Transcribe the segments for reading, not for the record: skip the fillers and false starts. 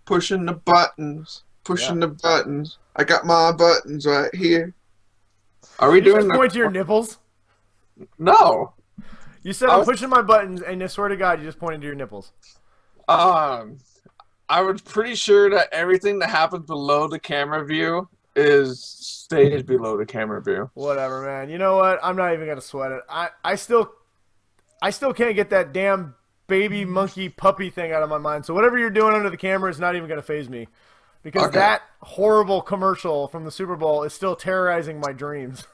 pushing the buttons. Pushing the buttons. I got my buttons right here. Are we doing? Just point to your nipples. No. You said I'm pushing my buttons, and I swear to God, you just pointed to your nipples. I was pretty sure that everything that happens below the camera view stays below the camera view. Whatever, man. You know what? I'm not even gonna sweat it. I still can't get that damn baby monkey puppy thing out of my mind. So whatever you're doing under the camera is not even gonna faze me, because that horrible commercial from the Super Bowl is still terrorizing my dreams.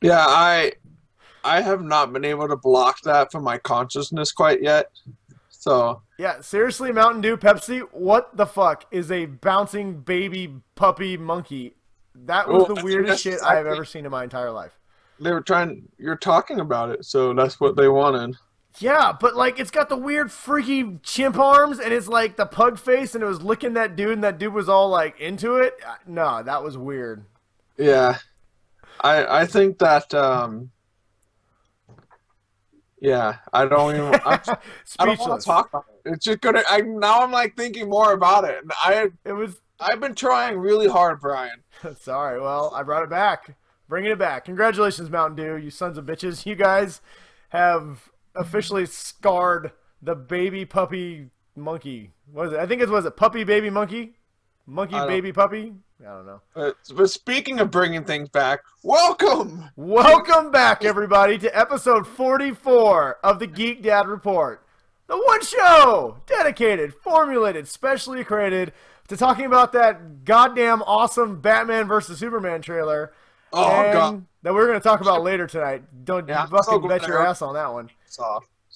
Yeah, I have not been able to block that from my consciousness quite yet. So yeah, seriously, Mountain Dew, Pepsi, what the fuck is a bouncing baby puppy monkey? That was the weirdest shit I've ever seen in my entire life. You're talking about it, so that's what they wanted. Yeah, but like it's got the weird freaky chimp arms, and it's like the pug face, and it was licking that dude, and that dude was all like into it. No, that was weird. Yeah. I think that yeah, I don't want to talk about it. It's just gonna. Now I'm like thinking more about it. I've been trying really hard, Brian. Sorry. Well, I brought it back. Bringing it back. Congratulations, Mountain Dew, you sons of bitches. You guys have officially scarred the baby puppy monkey. What is it? I think it was a puppy baby monkey. Monkey baby puppy. I don't know. But speaking of bringing things back, welcome back, everybody, to episode 44 of the Geek Dad Report. The one show dedicated, formulated, specially created to talking about that goddamn awesome Batman vs. Superman trailer. God. That we're going to talk about later tonight. Don't fucking bet your ass on that one.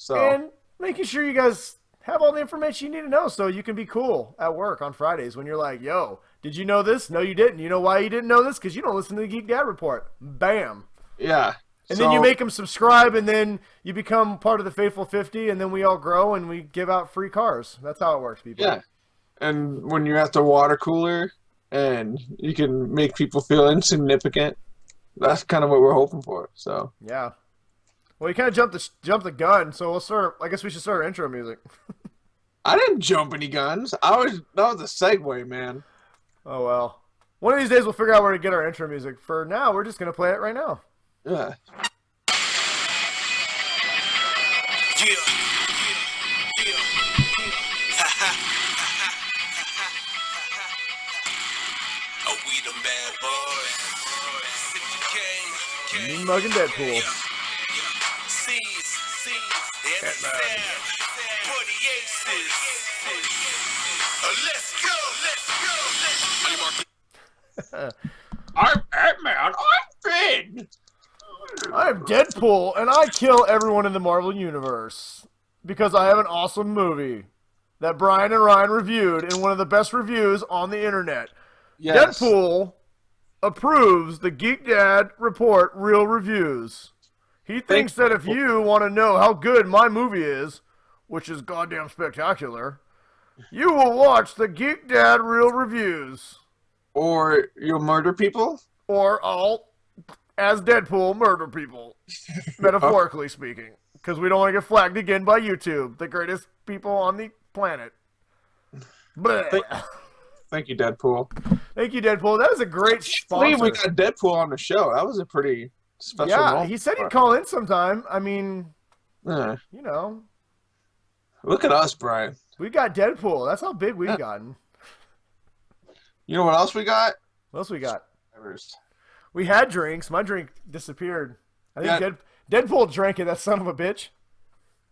And making sure you guys have all the information you need to know so you can be cool at work on Fridays when you're like, yo, did you know this? No, you didn't. You know why you didn't know this? Because you don't listen to the Geek Dad Report. Bam. Yeah. And then you make them subscribe, and then you become part of the Faithful 50, and then we all grow, and we give out free cars. That's how it works, people. Yeah. And when you're at the water cooler, and you can make people feel insignificant, that's kind of what we're hoping for. So yeah. Well, you kind of jumped the gun, so I guess we should start our intro music. I didn't jump any guns. That was a segue, man. Oh well. One of these days we'll figure out where to get our intro music. For now, we're just gonna play it right now. Yeah. Mean mugging Deadpool. I'm Ant-Man. I'm Finn. I'm Deadpool, and I kill everyone in the Marvel Universe because I have an awesome movie that Brian and Ryan reviewed in one of the best reviews on the internet. Yes. Deadpool approves the Geek Dad Report Real Reviews. He thinks that if you want to know how good my movie is, which is goddamn spectacular, you will watch the Geek Dad Real Reviews. Or you'll murder people? Or I'll, as Deadpool, murder people. Metaphorically speaking. Because we don't want to get flagged again by YouTube, the greatest people on the planet. Thank you, Deadpool. Thank you, Deadpool. That was a great sponsor. We got Deadpool on the show. That was a pretty special moment. He said he'd call in sometime. I mean, you know. Look at us, Brian. We got Deadpool. That's how big we've gotten. You know what else we got? What else we got? We had drinks. My drink disappeared. I think Deadpool drank it, that son of a bitch.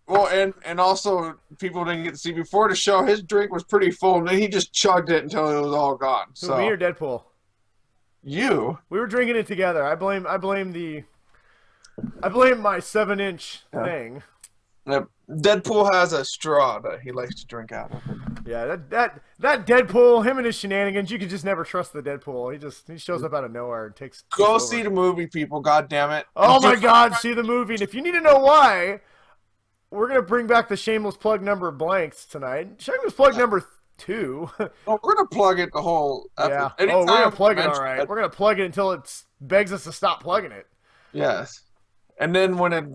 Well, and also, people didn't get to see before the show, his drink was pretty full, and then he just chugged it until it was all gone. So me or Deadpool? You. We were drinking it together. I blame my 7-inch thing. Yep. Deadpool has a straw that he likes to drink out of. Yeah, that Deadpool, him and his shenanigans, you can just never trust the Deadpool. He shows up out of nowhere and takes Go see the movie, people, god damn it. Oh my god, see the movie. And if you need to know why, we're gonna bring back the shameless plug number blanks tonight. Shameless plug number 2. Oh, we're gonna plug it the whole episode. Yeah. We're gonna plug it alright. We're gonna plug it until it begs us to stop plugging it. Yes. And then when it's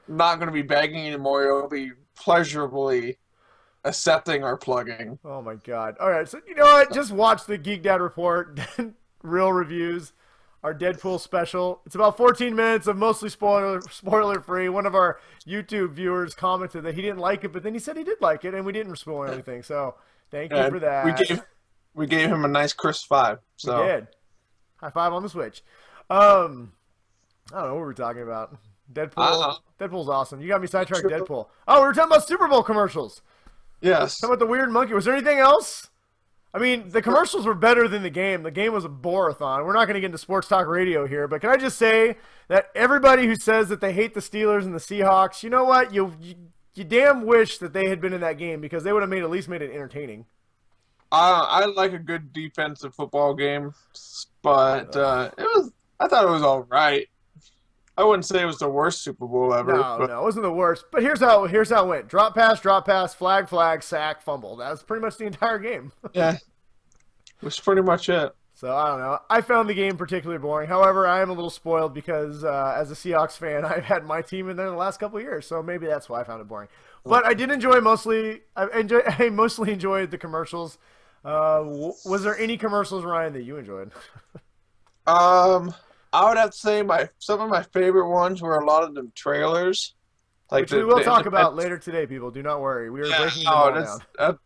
not gonna be begging anymore, it'll be pleasurably accepting our plugging. Oh my god! All right, so you know what? Just watch the Geek Dad Report, real reviews, our Deadpool special. It's about 14 minutes of mostly spoiler free. One of our YouTube viewers commented that he didn't like it, but then he said he did like it, and we didn't spoil anything. So thank you for that. We gave him a nice crisp 5. So. We did. High 5 on the Switch. I don't know what we were talking about. Deadpool. Deadpool's awesome. You got me sidetracked. Deadpool. Oh, we were talking about Super Bowl commercials. Yes. Talking about the weird monkey. Was there anything else? I mean, the commercials were better than the game. The game was a bore-a-thon. We're not going to get into sports talk radio here, but can I just say that everybody who says that they hate the Steelers and the Seahawks, you know what? You damn wish that they had been in that game because they would have at least made it entertaining. I like a good defensive football game, but I thought it was all right. I wouldn't say it was the worst Super Bowl ever. No, it wasn't the worst. But here's how it went: drop pass, flag, sack, fumble. That's pretty much the entire game. Yeah, it was pretty much it. So I don't know. I found the game particularly boring. However, I am a little spoiled because as a Seahawks fan, I've had my team in there the last couple of years, so maybe that's why I found it boring. But I did enjoy I mostly enjoyed the commercials. Was there any commercials, Ryan, that you enjoyed? I would have to say some of my favorite ones were a lot of them trailers. Which we will talk about later today, people. Do not worry. We are breaking them all down.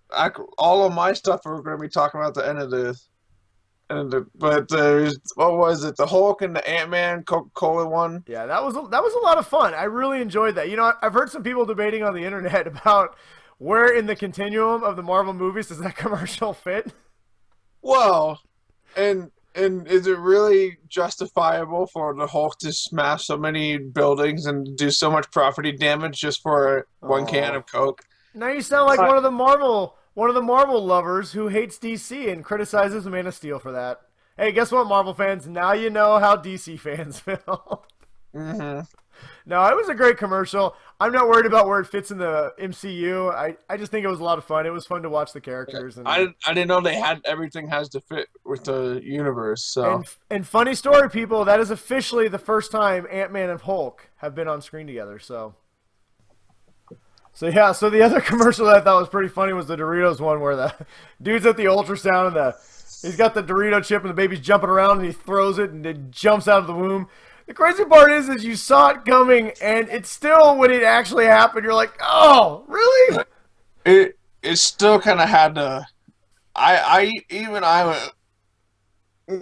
All of my stuff we're going to be talking about at the end of the. But what was it? The Hulk and the Ant-Man Coca-Cola one. Yeah, that was a lot of fun. I really enjoyed that. You know, I've heard some people debating on the internet about where in the continuum of the Marvel movies does that commercial fit. Well, and is it really justifiable for the Hulk to smash so many buildings and do so much property damage just for one can of Coke? Now you sound like one of the Marvel lovers who hates DC and criticizes Man of Steel for that. Hey, guess what, Marvel fans? Now you know how DC fans feel. Mm-hmm. No, it was a great commercial. I'm not worried about where it fits in the MCU. I just think it was a lot of fun. It was fun to watch the characters. And I didn't know everything has to fit with the universe. So and funny story, people, that is officially the first time Ant-Man and Hulk have been on screen together. So yeah. So the other commercial that I thought was pretty funny was the Doritos one where the dude's at the ultrasound and he's got the Dorito chip and the baby's jumping around and he throws it and it jumps out of the womb. The crazy part is you saw it coming, and it's still, when it actually happened, you're like, oh, really? It still kind of had to. I went.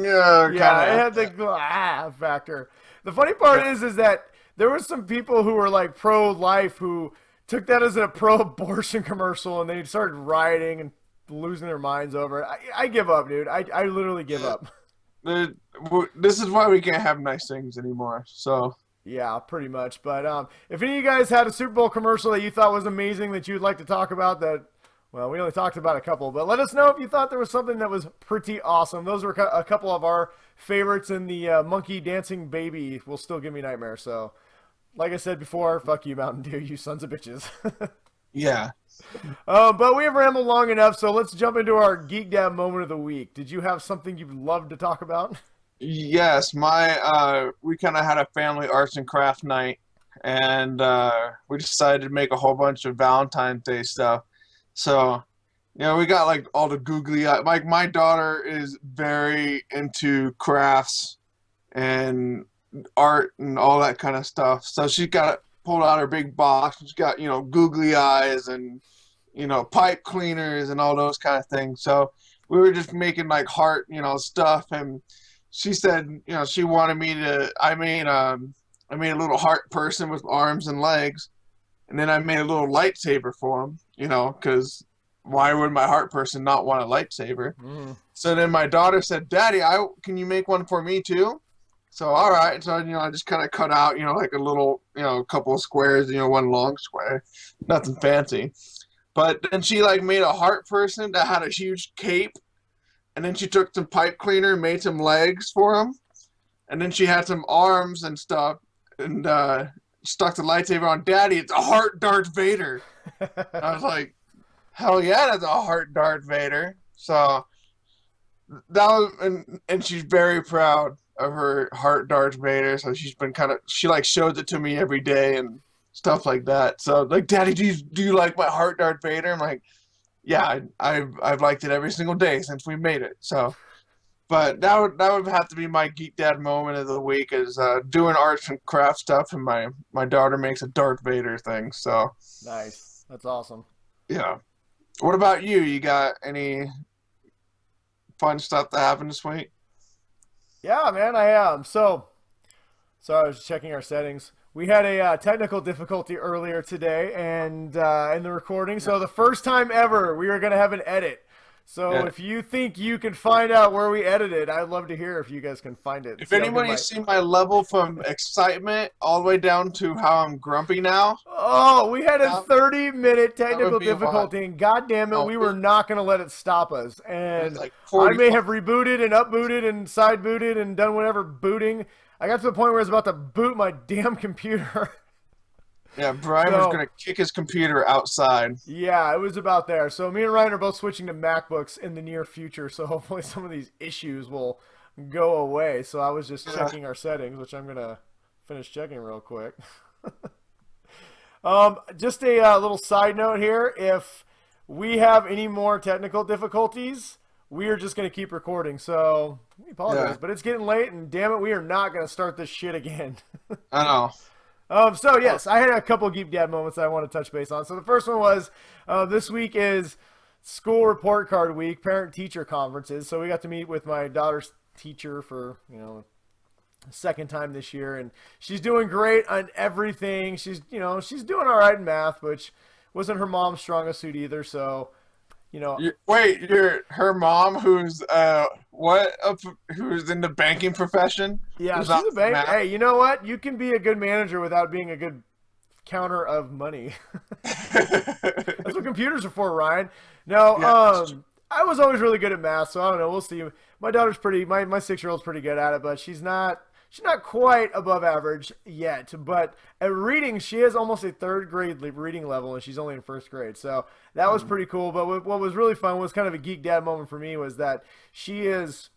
Yeah, it had the factor. The funny part is that there were some people who were like pro-life who took that as a pro-abortion commercial, and they started rioting and losing their minds over it. I give up, dude. I literally give up. This is why we can't have nice things anymore. So yeah, pretty much. But if any of you guys had a Super Bowl commercial that you thought was amazing that you'd like to talk about, well, we only talked about a couple, but let us know if you thought there was something that was pretty awesome. Those were a couple of our favorites, and the monkey dancing baby will still give me nightmares. So, like I said before, fuck you, Mountain Dew, you sons of bitches. Yeah. But we have rambled long enough, so let's jump into our Geek Dad Moment of the Week. Did you have something you'd love to talk about? Yes, we kind of had a family arts and craft night, and we decided to make a whole bunch of Valentine's Day stuff. So, we got like all the googly eyes. Like my daughter is very into crafts and art and all that kind of stuff. So she pulled out her big box. She's got, googly eyes and, pipe cleaners and all those kind of things. So we were just making like heart, stuff. And she said, she wanted me to, I made a little heart person with arms and legs. And then I made a little lightsaber for him, because why would my heart person not want a lightsaber? Mm. So then my daughter said, Daddy, can you make one for me too? So, all right. So, I just kind of cut out, like a little, couple of squares, one long square. Nothing fancy. But then she, made a heart person that had a huge cape. And then she took some pipe cleaner, made some legs for him. And then she had some arms and stuff. And stuck the lightsaber on. Daddy, it's a heart Darth Vader. I was like, hell yeah, that's a heart Darth Vader. So, that was, and she's very proud of her heart Darth Vader, so she's been she shows it to me every day and stuff like that. So Daddy, do you like my heart Darth Vader? I'm like, yeah, I've liked it every single day since we made it. So, but that would have to be my Geek Dad moment of the week is doing arts and craft stuff, and my daughter makes a Darth Vader thing. So, Nice. That's awesome. yeah. What about you? You got any fun stuff that happened this week? Yeah, man, I am. So, sorry, I was checking our settings. We had a technical difficulty earlier today, and in the recording. So the first time ever, we are going to have an edit. So Yeah. if you think you can find out where we edited, I'd love to hear if you guys can find it. If See how good anybody's seen my level from excitement all the way down to how I'm grumpy now, Oh, we had a that, 30-minute that technical would be a lot. difficulty, and God damn it, No, we were not going to let it stop us. it was And like I may 45. have rebooted and upbooted and side booted and done whatever booting. I got to the point where I was about to boot my damn computer. Yeah, Brian was So, gonna kick his computer outside. yeah, it was about there. So me and Ryan are both switching to MacBooks in the near future, so hopefully some of these issues will go away. So I was just Yeah. checking our settings, which I'm going to finish checking real quick. Just a little side note here. If we have any more technical difficulties, we are just going to keep recording. So we apologize, Yeah. but it's getting late, and damn it, we are not going to start this shit again. I know. So yes, I had a couple of Geek Dad moments that I want to touch base on. So the first one was this week is school report card week, parent teacher conferences. So we got to meet with my daughter's teacher for second time this year, and she's doing great on everything. She's she's doing all right in math, which wasn't her mom's strongest suit either. So Wait, you're her mom, who's who's in the banking profession? yeah, Who's she's not a bank. math? Hey, you know what? You can be a good manager without being a good counter of money. That's what computers are for, Ryan. No, Yeah. I was always really good at math, so I don't know. We'll see. My daughter's my 6-year-old's pretty good at it, but she's not quite above average yet. But at reading, she has almost a third grade reading level, and she's only in first grade. So that was pretty cool. But what was really fun was kind of a Geek Dad moment for me was that she has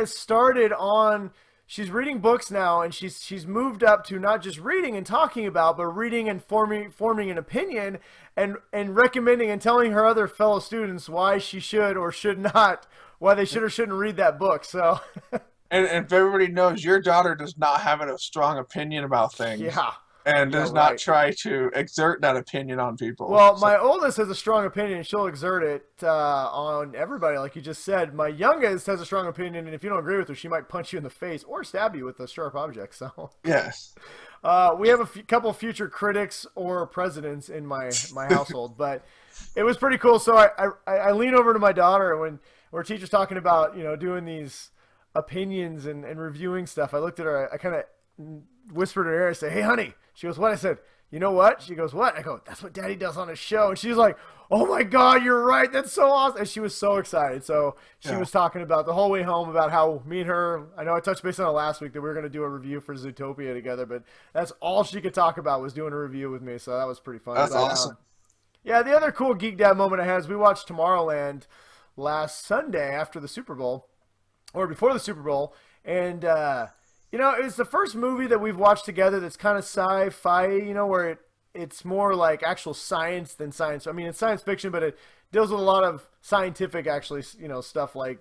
started on. She's reading books now, and she's moved up to not just reading and talking about, but reading and forming an opinion, and recommending and telling her other fellow students why she should or should not, why they should or shouldn't read that book. So, And if everybody knows, your daughter does not have a strong opinion about things, yeah, and yeah, does not right. try to exert that opinion on people. Well, So, my oldest has a strong opinion. She'll exert it on everybody, like you just said. My youngest has a strong opinion, and if you don't agree with her, she might punch you in the face or stab you with a sharp object. So, yes. we have a couple future critics or presidents in my household, but it was pretty cool. So I lean over to my daughter when our teacher's talking about doing these opinions and reviewing stuff. I looked at her. I kind of whispered in her ear. I said, "Hey, honey." She goes, "What?" I said, "You know what?" She goes, "What?" I go, "That's what Daddy does on his show." And she's like, "Oh my God, you're right. That's so awesome." And she was so excited. So she Yeah. was talking about the whole way home about how me and her, I know I touched base on it last week that we were going to do a review for Zootopia together, but that's all she could talk about was doing a review with me. So that was pretty fun. That's But, awesome. yeah, the other cool Geek Dad moment I had is we watched Tomorrowland last Sunday after the Super Bowl, or before the Super Bowl, and it's the first movie that we've watched together that's kind of sci-fi, where it's more like actual science than science. I mean, it's science fiction, but it deals with a lot of scientific, actually, stuff like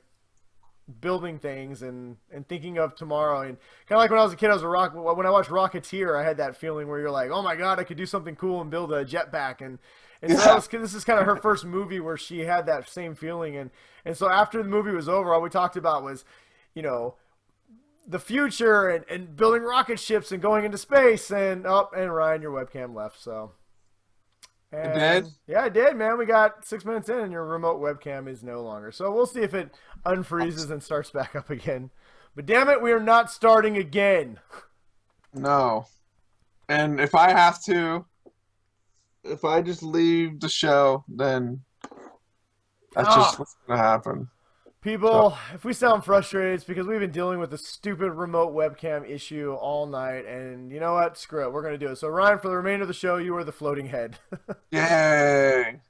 building things and thinking of tomorrow. And kind of like when I was a kid, when I watched Rocketeer, I had that feeling where you're like, oh my God, I could do something cool and build a jetpack. And so this is kind of her first movie where she had that same feeling. And so after the movie was over, all we talked about was, the future and building rocket ships and going into space. And Ryan, your webcam left. So. It did? Yeah, it did, man. We got 6 minutes in, and your remote webcam is no longer. So we'll see if it unfreezes and starts back up again. But damn it, we are not starting again. No. And if I just leave the show, then that's just what's going to happen. People, if we sound frustrated, it's because we've been dealing with a stupid remote webcam issue all night. And you know what? Screw it. We're going to do it. So, Ryan, for the remainder of the show, you are the floating head. Yay!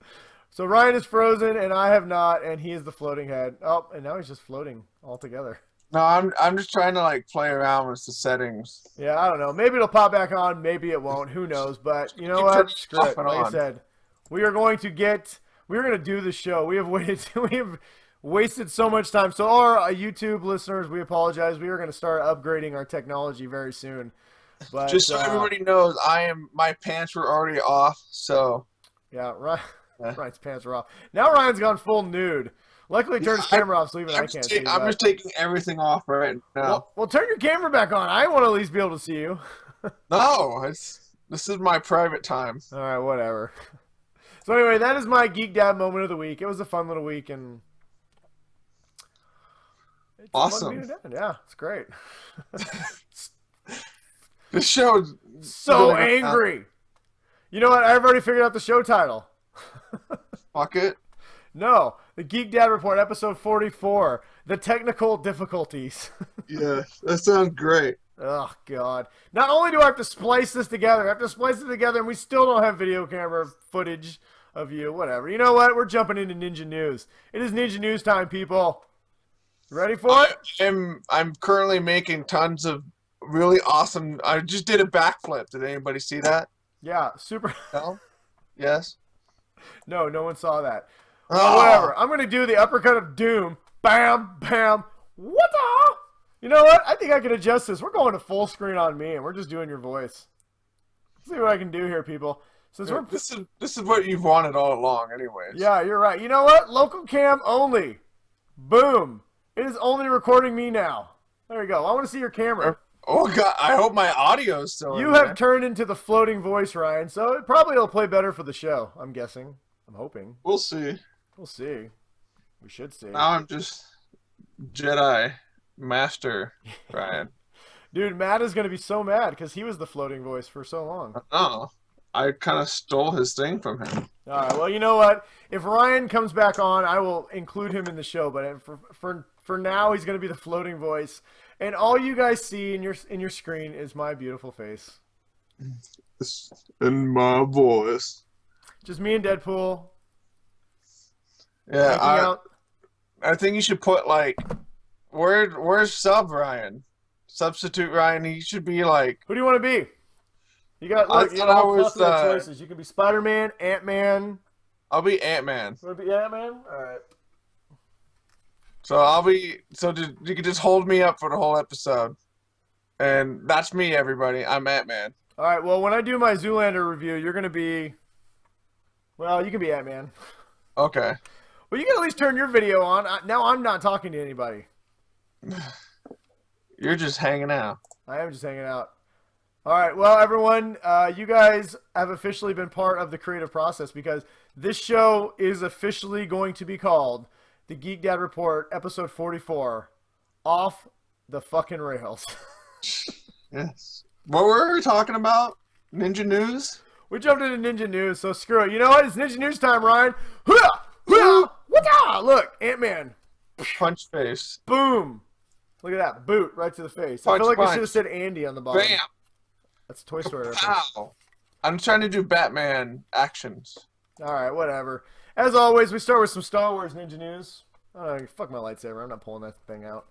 So, Ryan is frozen, and I have not, and he is the floating head. Oh, and now he's just floating altogether. No, I'm just trying to play around with the settings. Yeah, I don't know. Maybe it'll pop back on. Maybe it won't. Who knows? But you know what? Screw it. Like I said, we are going to get we were gonna do the show. We have waited. We have wasted so much time. So our YouTube listeners, we apologize. We are gonna start upgrading our technology very soon. But Just so everybody knows, my pants were already off. So yeah, Ryan's pants are off. Now Ryan's gone full nude. Luckily, he turned his camera off, so even I can't see. I'm just taking everything off right now. Well, turn your camera back on. I want to at least be able to see you. No, this is my private time. All right, whatever. So anyway, that is my Geek Dad moment of the week. It was a fun little week, and it's awesome. Yeah, it's great. The show's so angry. You know what? I've already figured out the show title. Fuck it. No, the Geek Dad Report, episode 44, the technical difficulties. Yeah, that sounds great. Oh, God. Not only do I have to splice this together, I have to splice it together, and we still don't have video camera footage of you. Whatever. You know what? We're jumping into Ninja News. It is Ninja News time, people. You ready for it? I'm currently making tons of really awesome... I just did a backflip. Did anybody see that? Yeah, super... No? Yes? No, no one saw that. Oh. Whatever. I'm going to do the uppercut of doom. Bam, bam. What the? You know what? I think I can adjust this. We're going to full screen on me, and we're just doing your voice. Let's see what I can do here, people. Since we're this is what you've wanted all along, anyways. Yeah, you're right. You know what? Local cam only. Boom. It is only recording me now. There you go. I want to see your camera. Oh, God. I hope my audio is still You have turned into the floating voice, Ryan, so it probably will play better for the show, I'm guessing. I'm hoping. We'll see. We'll see. We should see. Now I'm just Jedi Master Ryan. Dude, Matt is going to be so mad because he was the floating voice for so long. Oh, I kind of stole his thing from him. All right, well, you know what? If Ryan comes back on, I will include him in the show, but for now, he's going to be the floating voice. And all you guys see in your screen is my beautiful face. And my voice. Just me and Deadpool. Yeah, I think you should put like, where's Sub Ryan? Substitute Ryan. He should be like. Who do you want to be? You got choices. You can be Spider-Man, Ant-Man. I'll be Ant-Man. You want to be Ant-Man? All right. So I'll be. So you can just hold me up for the whole episode, and that's me, everybody. I'm Ant-Man. All right. Well, when I do my Zoolander review, you're gonna be. Well, you can be Ant-Man. Okay. Well, you can at least turn your video on. Now I'm not talking to anybody. You're just hanging out. I am just hanging out. All right. Well, everyone, you guys have officially been part of the creative process because this show is officially going to be called the Geek Dad Report, episode 44, Off the Fucking Rails. Yes. What were we talking about? Ninja News? We jumped into Ninja News, so screw it. You know what? It's Ninja News time, Ryan. Look, Ant-Man. Punch face. Boom. Look at that. Boot right to the face. Punch, I feel like punch. I should have said Andy on the bottom. Bam. That's a Toy Story reference. Wow. I'm trying to do Batman actions. All right, whatever. As always, we start with some Star Wars Ninja News. Fuck my lightsaber. I'm not pulling that thing out.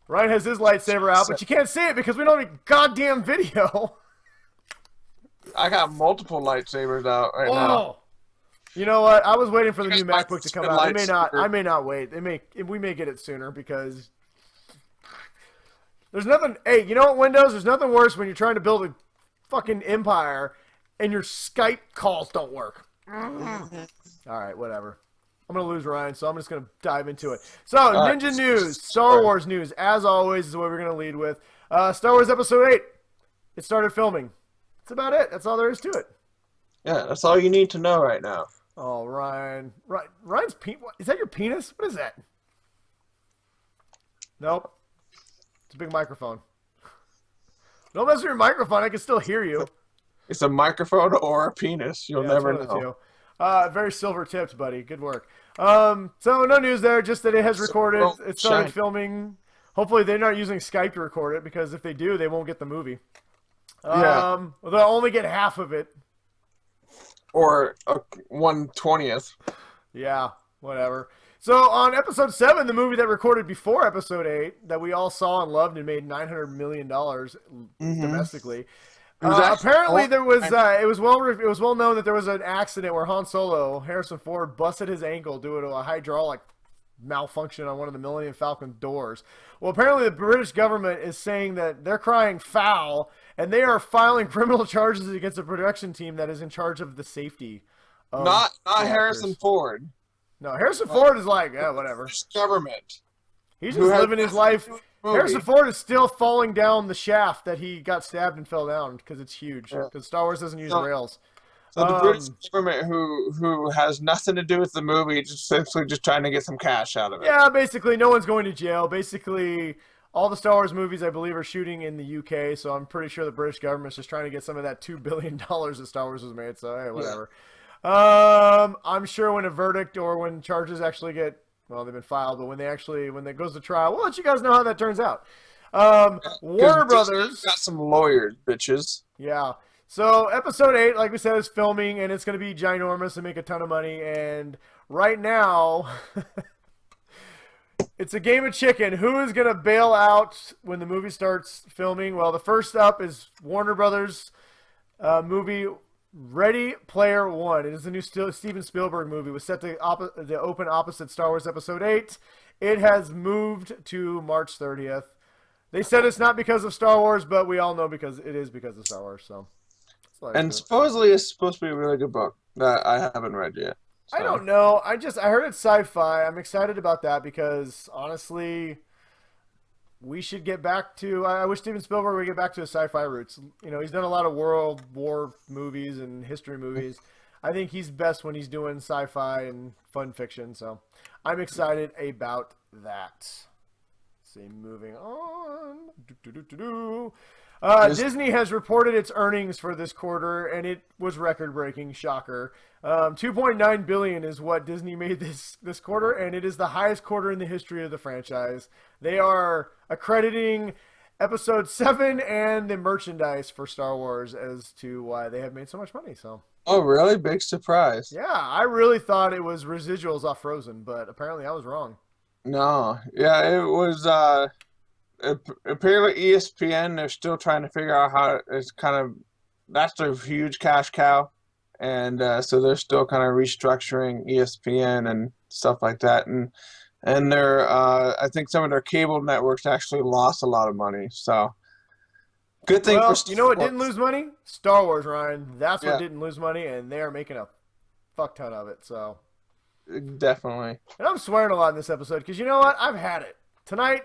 Ryan has his lightsaber out, but you can't see it because we don't have any goddamn video. I got multiple lightsabers out right now. You know what? I was waiting for the new my MacBook to come out. lightsaber. I may not wait. We may get it sooner because there's nothing. Hey, you know what, Windows? There's nothing worse when you're trying to build a fucking empire and your Skype calls don't work. All right, whatever. I'm going to lose Ryan, so I'm just going to dive into it. So, Ninja News, Star Wars news, as always, is what we're going to lead with. Star Wars Episode 8. It started filming. That's about it. That's all there is to it. Yeah, that's all you need to know right now. Oh, Ryan. Ryan's penis? Is that your penis? What is that? Nope. It's a big microphone. Don't mess with your microphone. I can still hear you. It's a microphone or a penis. You'll never know. Very silver tipped, buddy. Good work. So no news there. Just that it has recorded. It started filming. Hopefully they're not using Skype to record it because if they do, they won't get the movie. They'll only get half of it. Or 1/20th. Yeah, whatever. So on episode 7, the movie that recorded before episode 8, that we all saw and loved and made $900 million domestically, It was actually Apparently, there was it was well known that there was an accident where Han Solo, Harrison Ford, busted his ankle due to a hydraulic malfunction on one of the Millennium Falcon doors. Well, apparently the British government is saying that they're crying foul, and they are filing criminal charges against the production team that is in charge of the safety. Of not the actors. Harrison Ford. No, Harrison Ford is like, yeah, whatever. British government. He's just living his life. Harrison Ford is still falling down the shaft that he got stabbed and fell down because it's huge. Because Star Wars doesn't use rails. So the British government, who has nothing to do with the movie, just simply just trying to get some cash out of it. Yeah, basically, no one's going to jail. Basically, all the Star Wars movies, I believe, are shooting in the UK. So I'm pretty sure the British government's just trying to get some of that $2 billion that Star Wars was made. So hey, whatever. Yeah. I'm sure when a verdict or when charges actually get, well, they've been filed, but when it goes to trial, we'll let you guys know how that turns out. Warner Brothers got some lawyers, bitches. Yeah. So episode 8, like we said, is filming, and it's going to be ginormous and make a ton of money. And right now, it's a game of chicken. Who is going to bail out when the movie starts filming? Well, the first up is Warner Brothers movie Ready Player One. It is a new Steven Spielberg movie. It was set to open opposite Star Wars Episode 8. It has moved to March 30th. They said it's not because of Star Wars, but we all know because it is because of Star Wars. So, and supposedly it's supposed to be a really good book that I haven't read yet. So. I don't know. I heard it's sci-fi. I'm excited about that because honestly, we should get back to. I wish Steven Spielberg would get back to his sci-fi roots. You know, he's done a lot of World War movies and history movies. I think he's best when he's doing sci-fi and fun fiction. So, I'm excited about that. See, moving on. Disney has reported its earnings for this quarter, and it was record-breaking. Shocker. $2.9 billion is what Disney made this quarter, and it is the highest quarter in the history of the franchise. They are accrediting Episode 7 and the merchandise for Star Wars as to why they have made so much money. So. Oh, really? Big surprise. Yeah, I really thought it was residuals off Frozen, but apparently I was wrong. No. Yeah, it was apparently ESPN, they're still trying to figure out how it's kind of, that's a huge cash cow. And so they're still kind of restructuring ESPN and stuff like that. And they're, I think some of their cable networks actually lost a lot of money. So good thing for you know what didn't lose money? Star Wars, Ryan. That's what didn't lose money, and they're making a fuck ton of it. So definitely. And I'm swearing a lot in this episode because you know what? I've had it. Tonight,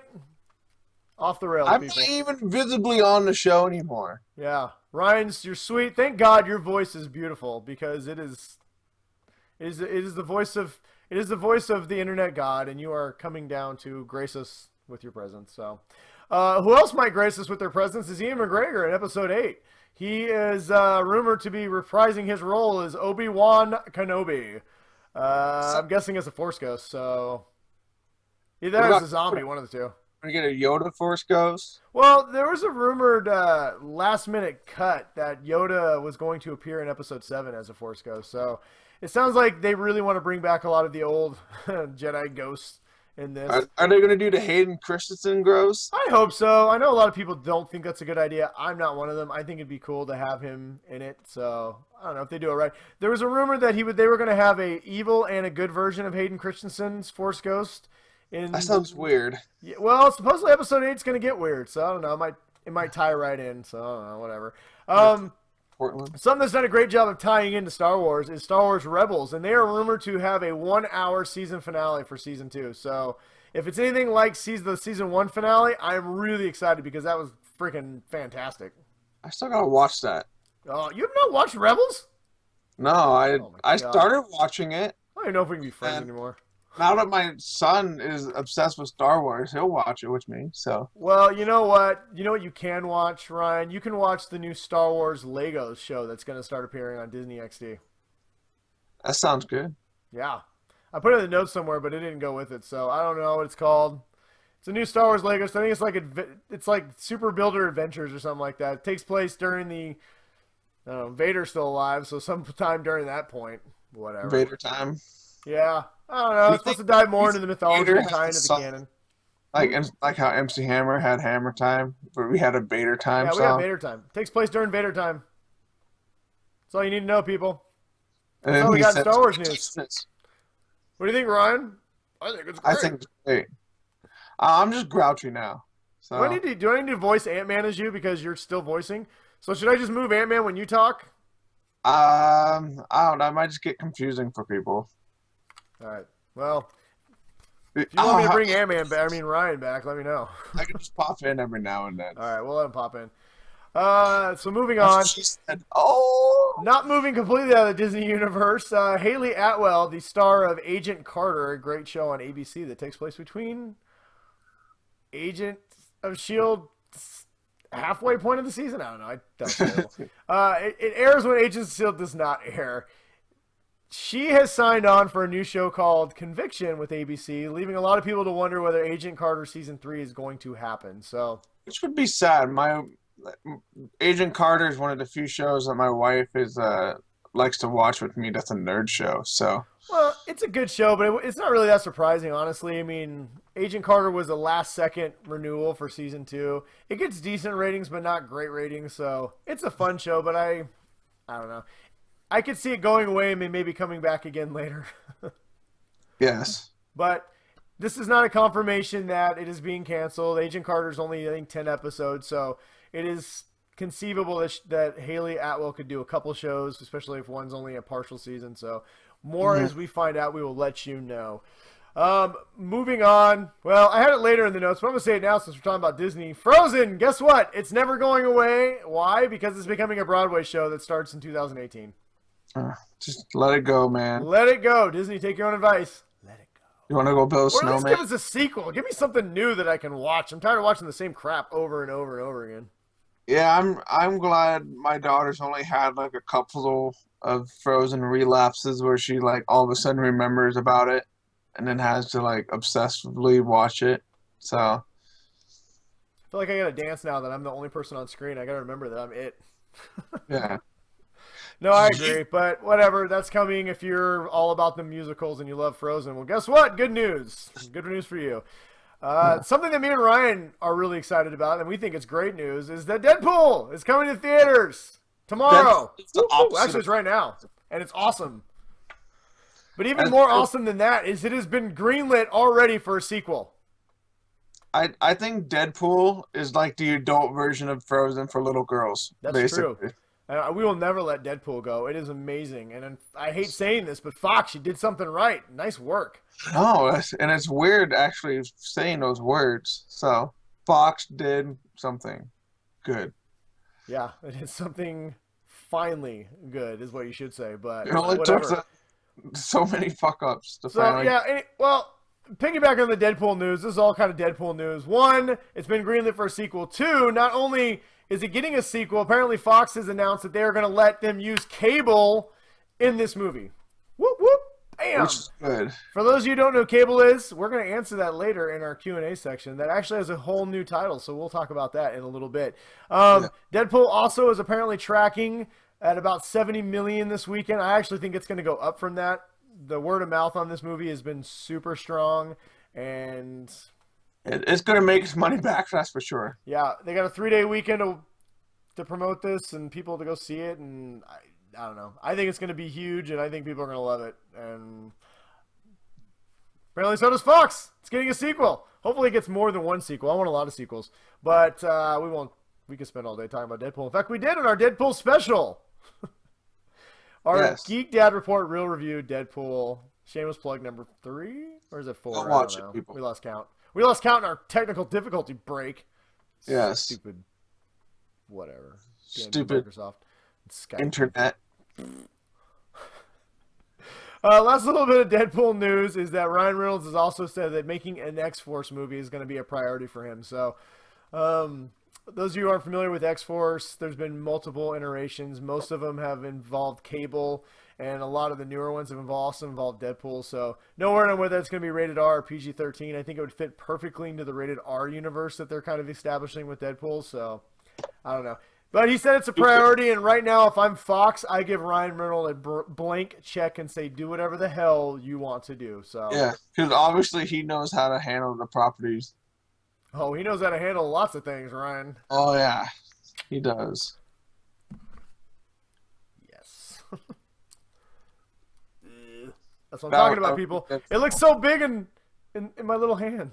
off the rails, I'm people. not even visibly on the show anymore. Yeah. Ryan's, you're sweet. Thank God your voice is beautiful because it is the voice of the internet god, and you are coming down to grace us with your presence. So, who else might grace us with their presence is Ian McGregor in Episode 8. He is rumored to be reprising his role as Obi-Wan Kenobi. I'm guessing as a Force Ghost, so either as a zombie, one of the two. We get a Yoda Force Ghost? Well, there was a rumored last-minute cut that Yoda was going to appear in Episode 7 as a Force Ghost, so it sounds like they really want to bring back a lot of the old Jedi ghosts in this. Are they going to do the Hayden Christensen ghost? I hope so. I know a lot of people don't think that's a good idea. I'm not one of them. I think it'd be cool to have him in it, so I don't know if they do it right. There was a rumor that they were going to have a evil and a good version of Hayden Christensen's Force Ghost. That sounds weird. Yeah, well, supposedly Episode 8 is going to get weird, so I don't know. It might tie right in, so I don't know, whatever. Something that's done a great job of tying into Star Wars is Star Wars Rebels, and they are rumored to have a 1-hour season finale for Season 2. So if it's anything like the Season 1 finale, I'm really excited because that was freaking fantastic. I still got to watch that. Oh, you have not watched Rebels? No, I started watching it. I don't even know if we can be friends anymore. Now that my son is obsessed with Star Wars, he'll watch it with me. So. Well, you know what? You know what you can watch, Ryan? You can watch the new Star Wars Legos show that's going to start appearing on Disney XD. That sounds good. Yeah. I put it in the notes somewhere, but it didn't go with it, so I don't know what it's called. It's a new Star Wars Legos. I think it's like Super Builder Adventures or something like that. It takes place during the, I don't know, Vader's still alive, so sometime during that point, whatever. Vader time. Yeah. I don't know. It's supposed to dive more into the mythology and tie into the canon. Like how MC Hammer had Hammer Time, but we had a Vader Time Yeah, we got song. Vader Time. Takes place during Vader Time. That's all you need to know, people. And That's then all we he got in said, Star Wars news. What do you think, Ryan? I think it's I great. think it's great. I'm just grouchy now. So Do I need to voice Ant-Man as you because you're still voicing? So should I just move Ant-Man when you talk? I don't know. It might just get confusing for people. All right. Well, if you want me to bring Ant-Man back, I mean Ryan back, let me know. I can just pop in every now and then. All right, we'll let him pop in. So moving That's on. what she said. Oh, Not moving completely out of the Disney universe, Haley Atwell, the star of Agent Carter, a great show on ABC that takes place between Agents of S.H.I.E.L.D. halfway point of the season? I don't know. I don't know. It airs when Agents of S.H.I.E.L.D. does not air. She has signed on for a new show called Conviction with ABC, leaving a lot of people to wonder whether Agent Carter Season 3 is going to happen. So, which would be sad. My Agent Carter is one of the few shows that my wife is likes to watch with me. That's a nerd show. So, well, it's a good show, but it's not really that surprising, honestly. I mean, Agent Carter was a last-second renewal for Season 2. It gets decent ratings, but not great ratings, so it's a fun show, but I don't know. I could see it going away and maybe coming back again later. yes. But this is not a confirmation that it is being canceled. Agent Carter's only, I think, 10 episodes, so it is conceivable that Haley Atwell could do a couple shows, especially if one's only a partial season. So more as we find out, we will let you know. Moving on. Well, I had it later in the notes, but I'm going to say it now since we're talking about Disney. Frozen, guess what? It's never going away. Why? Because it's becoming a Broadway show that starts in 2018. Just let it go, man. Let it go. Disney, take your own advice. Let it go. You want to go build a Or at least snowman? give us a sequel. Give me something new that I can watch. I'm tired of watching the same crap over and over and over again. Yeah, I'm glad my daughter's only had like a couple of Frozen relapses where she like all of a sudden remembers about it and then has to like obsessively watch it. So I feel like I gotta dance now that I'm the only person on screen. I gotta remember that I'm it. yeah. No, I agree, but whatever. That's coming if you're all about the musicals and you love Frozen. Well, guess what? Good news. Good news for you. Something that me and Ryan are really excited about, and we think it's great news, is that Deadpool is coming to theaters tomorrow. Actually, it's right now, and it's awesome. But even more awesome than that is it has been greenlit already for a sequel. I think Deadpool is like the adult version of Frozen for little girls. That's basically. true. We will never let Deadpool go. It is amazing. And I hate saying this, but Fox, you did something right. Nice work. No, and it's weird actually saying those words. So Fox did something good. Yeah, it is something finally good is what you should say. But It only whatever. took so many fuck ups to finally. Yeah, well, piggyback on the Deadpool news, this is all kind of Deadpool news. One, it's been greenlit for a sequel. Two, not only is it getting a sequel, apparently Fox has announced that they are going to let them use cable in this movie. Whoop, whoop, bam! Which is good. For those of you who don't know who cable is, we're going to answer that later in our Q&A section. That actually has a whole new title, so we'll talk about that in a little bit. Deadpool also is apparently tracking at about 70 million this weekend. I actually think it's going to go up from that. The word of mouth on this movie has been super strong, and It's going to make its money back, that's for sure. yeah, they got a 3-day weekend to promote this and people to go see it, and I don't know. I think it's going to be huge, and I think people are going to love it. And apparently so does Fox. It's getting a sequel. Hopefully it gets more than one sequel. I want a lot of sequels. But we won't. We could spend all day talking about Deadpool. In fact, we did in our Deadpool special. Our Geek Dad Report Real Review Deadpool. Shameless plug number 3? Or is it 4? Go watch I don't know. it, people. We lost count. We lost count in our technical difficulty break. Yes. Stupid. Whatever. Stupid Microsoft. Skype. internet. Last little bit of Deadpool news is that Ryan Reynolds has also said that making an X-Force movie is going to be a priority for him. So, those of you who aren't familiar with X-Force, there's been multiple iterations. Most of them have involved Cable, and a lot of the newer ones have also involved Deadpool. So, no word on whether it's going to be rated R or PG-13. I think it would fit perfectly into the rated R universe that they're kind of establishing with Deadpool. So, I don't know. But he said it's a priority, and right now, if I'm Fox, I give Ryan Reynolds a blank check and say, do whatever the hell you want to do. So Yeah, because obviously he knows how to handle the properties. Oh, he knows how to handle lots of things, Ryan. Oh yeah, he does. Yes. That's what I'm talking That about, would be people. good. It looks so big in my little hand.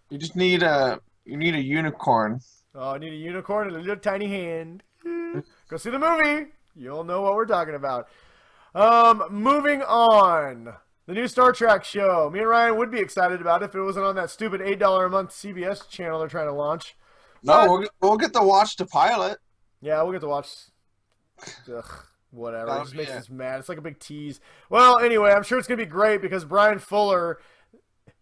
You just need a unicorn. Oh, I need a unicorn and a little tiny hand. Go see the movie. You'll know what we're talking about. Moving on. The new Star Trek show. Me and Ryan would be excited about it if it wasn't on that stupid $8 a month CBS channel they're trying to launch. No, we'll get to watch the pilot. Yeah, we'll get to watch. Ugh, whatever. It That'll just be makes it. us mad. It's like a big tease. Well, anyway, I'm sure it's going to be great because Brian Fuller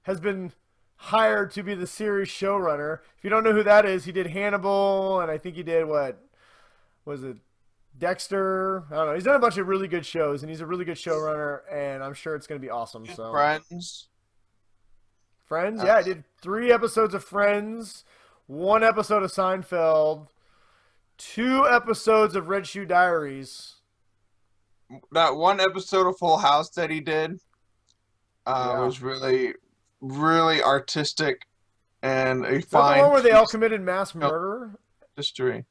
has been hired to be the series showrunner. If you don't know who that is, he did Hannibal, and I think he did what was it? Dexter. I don't know. He's done a bunch of really good shows, and he's a really good showrunner, and I'm sure it's going to be awesome. So Friends. Friends, yeah, I did 3 episodes of Friends, 1 episode of Seinfeld, 2 episodes of Red Shoe Diaries. That one episode of Full House that he did was really, really artistic and a Is that the fine one where they all piece committed mass murder? of history.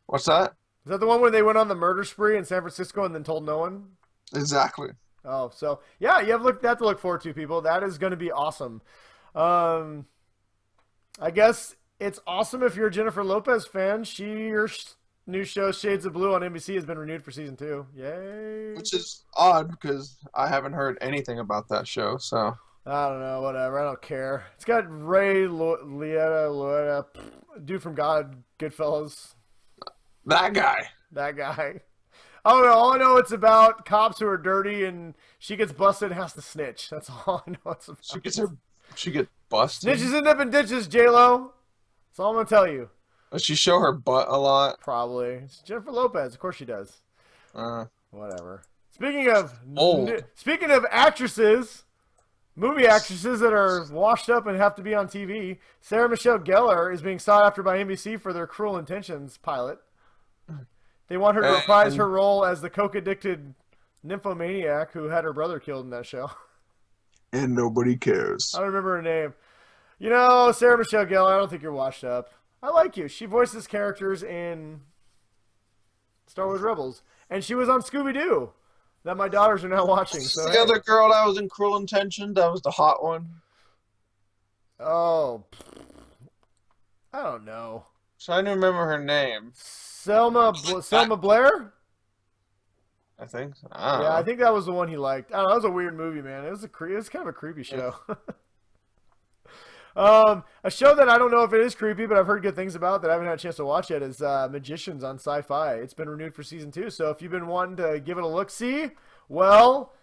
What's that? Is that the one where they went on the murder spree in San Francisco and then told no one? Exactly. Oh, so yeah, you have that to look forward to, people. That is going to be awesome. I guess it's awesome if you're a Jennifer Lopez fan. Her new show Shades of Blue on NBC has bien renewed for season 2. Yay! Which is odd because I haven't heard anything about that show. So I don't know, whatever. I don't care. It's got Ray Liotta, dude from Goodfellas. that guy. That guy. I don't know. All I know it's about cops who are dirty and she gets busted and has to snitch. That's all I know it's about. She gets busted. Snitches end up in ditches, J-Lo. That's all I'm going to tell you. Does she show her butt a lot? Probably. It's Jennifer Lopez. Of course she does. Whatever. Speaking of actresses, movie actresses that are washed up and have to be on TV, Sarah Michelle Gellar is being sought after by NBC for their Cruel Intentions pilot. They want her to reprise her role as the coke-addicted nymphomaniac who had her brother killed in that show. And nobody cares. I don't remember her name. You know, Sarah Michelle Gellar, I don't think you're washed up. I like you. She voices characters in Star Wars Rebels. And she was on Scooby-Doo that my daughters are now watching. So The other girl that was in Cruel Intentions, that was the hot one. Oh. I don't know. So I didn't remember her name. Selma Blair? I think so. I don't know. I think that was the one he liked. I don't know. That was a weird movie, man. It was kind of a creepy show. A show that I don't know if it is creepy, but I've heard good things about that I haven't had a chance to watch yet is Magicians on Sci-Fi. It's been renewed for season 2, so if you've been wanting to give it a look-see, well,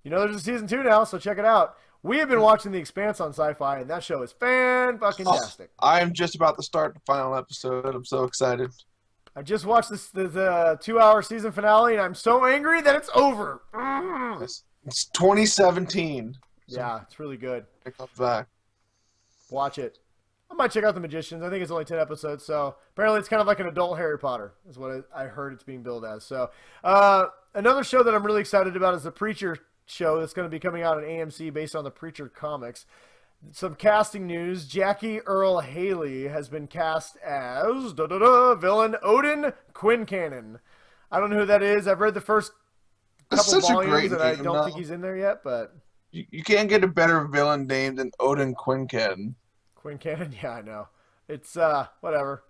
you know there's a season 2 now, so check it out. We have been watching The Expanse on Sci-Fi, and that show is fan-fucking-tastic. I am just about to start the final episode. I'm so excited. I just watched the 2-hour season finale, and I'm so angry that it's over. It's 2017. Yeah, it's really good. It comes back. Watch it. I might check out The Magicians. I think it's only 10 episodes, so apparently it's kind of like an adult Harry Potter is what I heard it's being billed as. So another show that I'm really excited about is the Preacher show that's going to be coming out on AMC based on the Preacher comics. Some casting news. Jackie Earle Haley has been cast as villain Odin Quincannon. I don't know who that is. I've read the first couple volumes, and I don't think he's in there yet, but... You can't get a better villain name than Odin Quincannon. Quincannon? Yeah, I know. It's, whatever.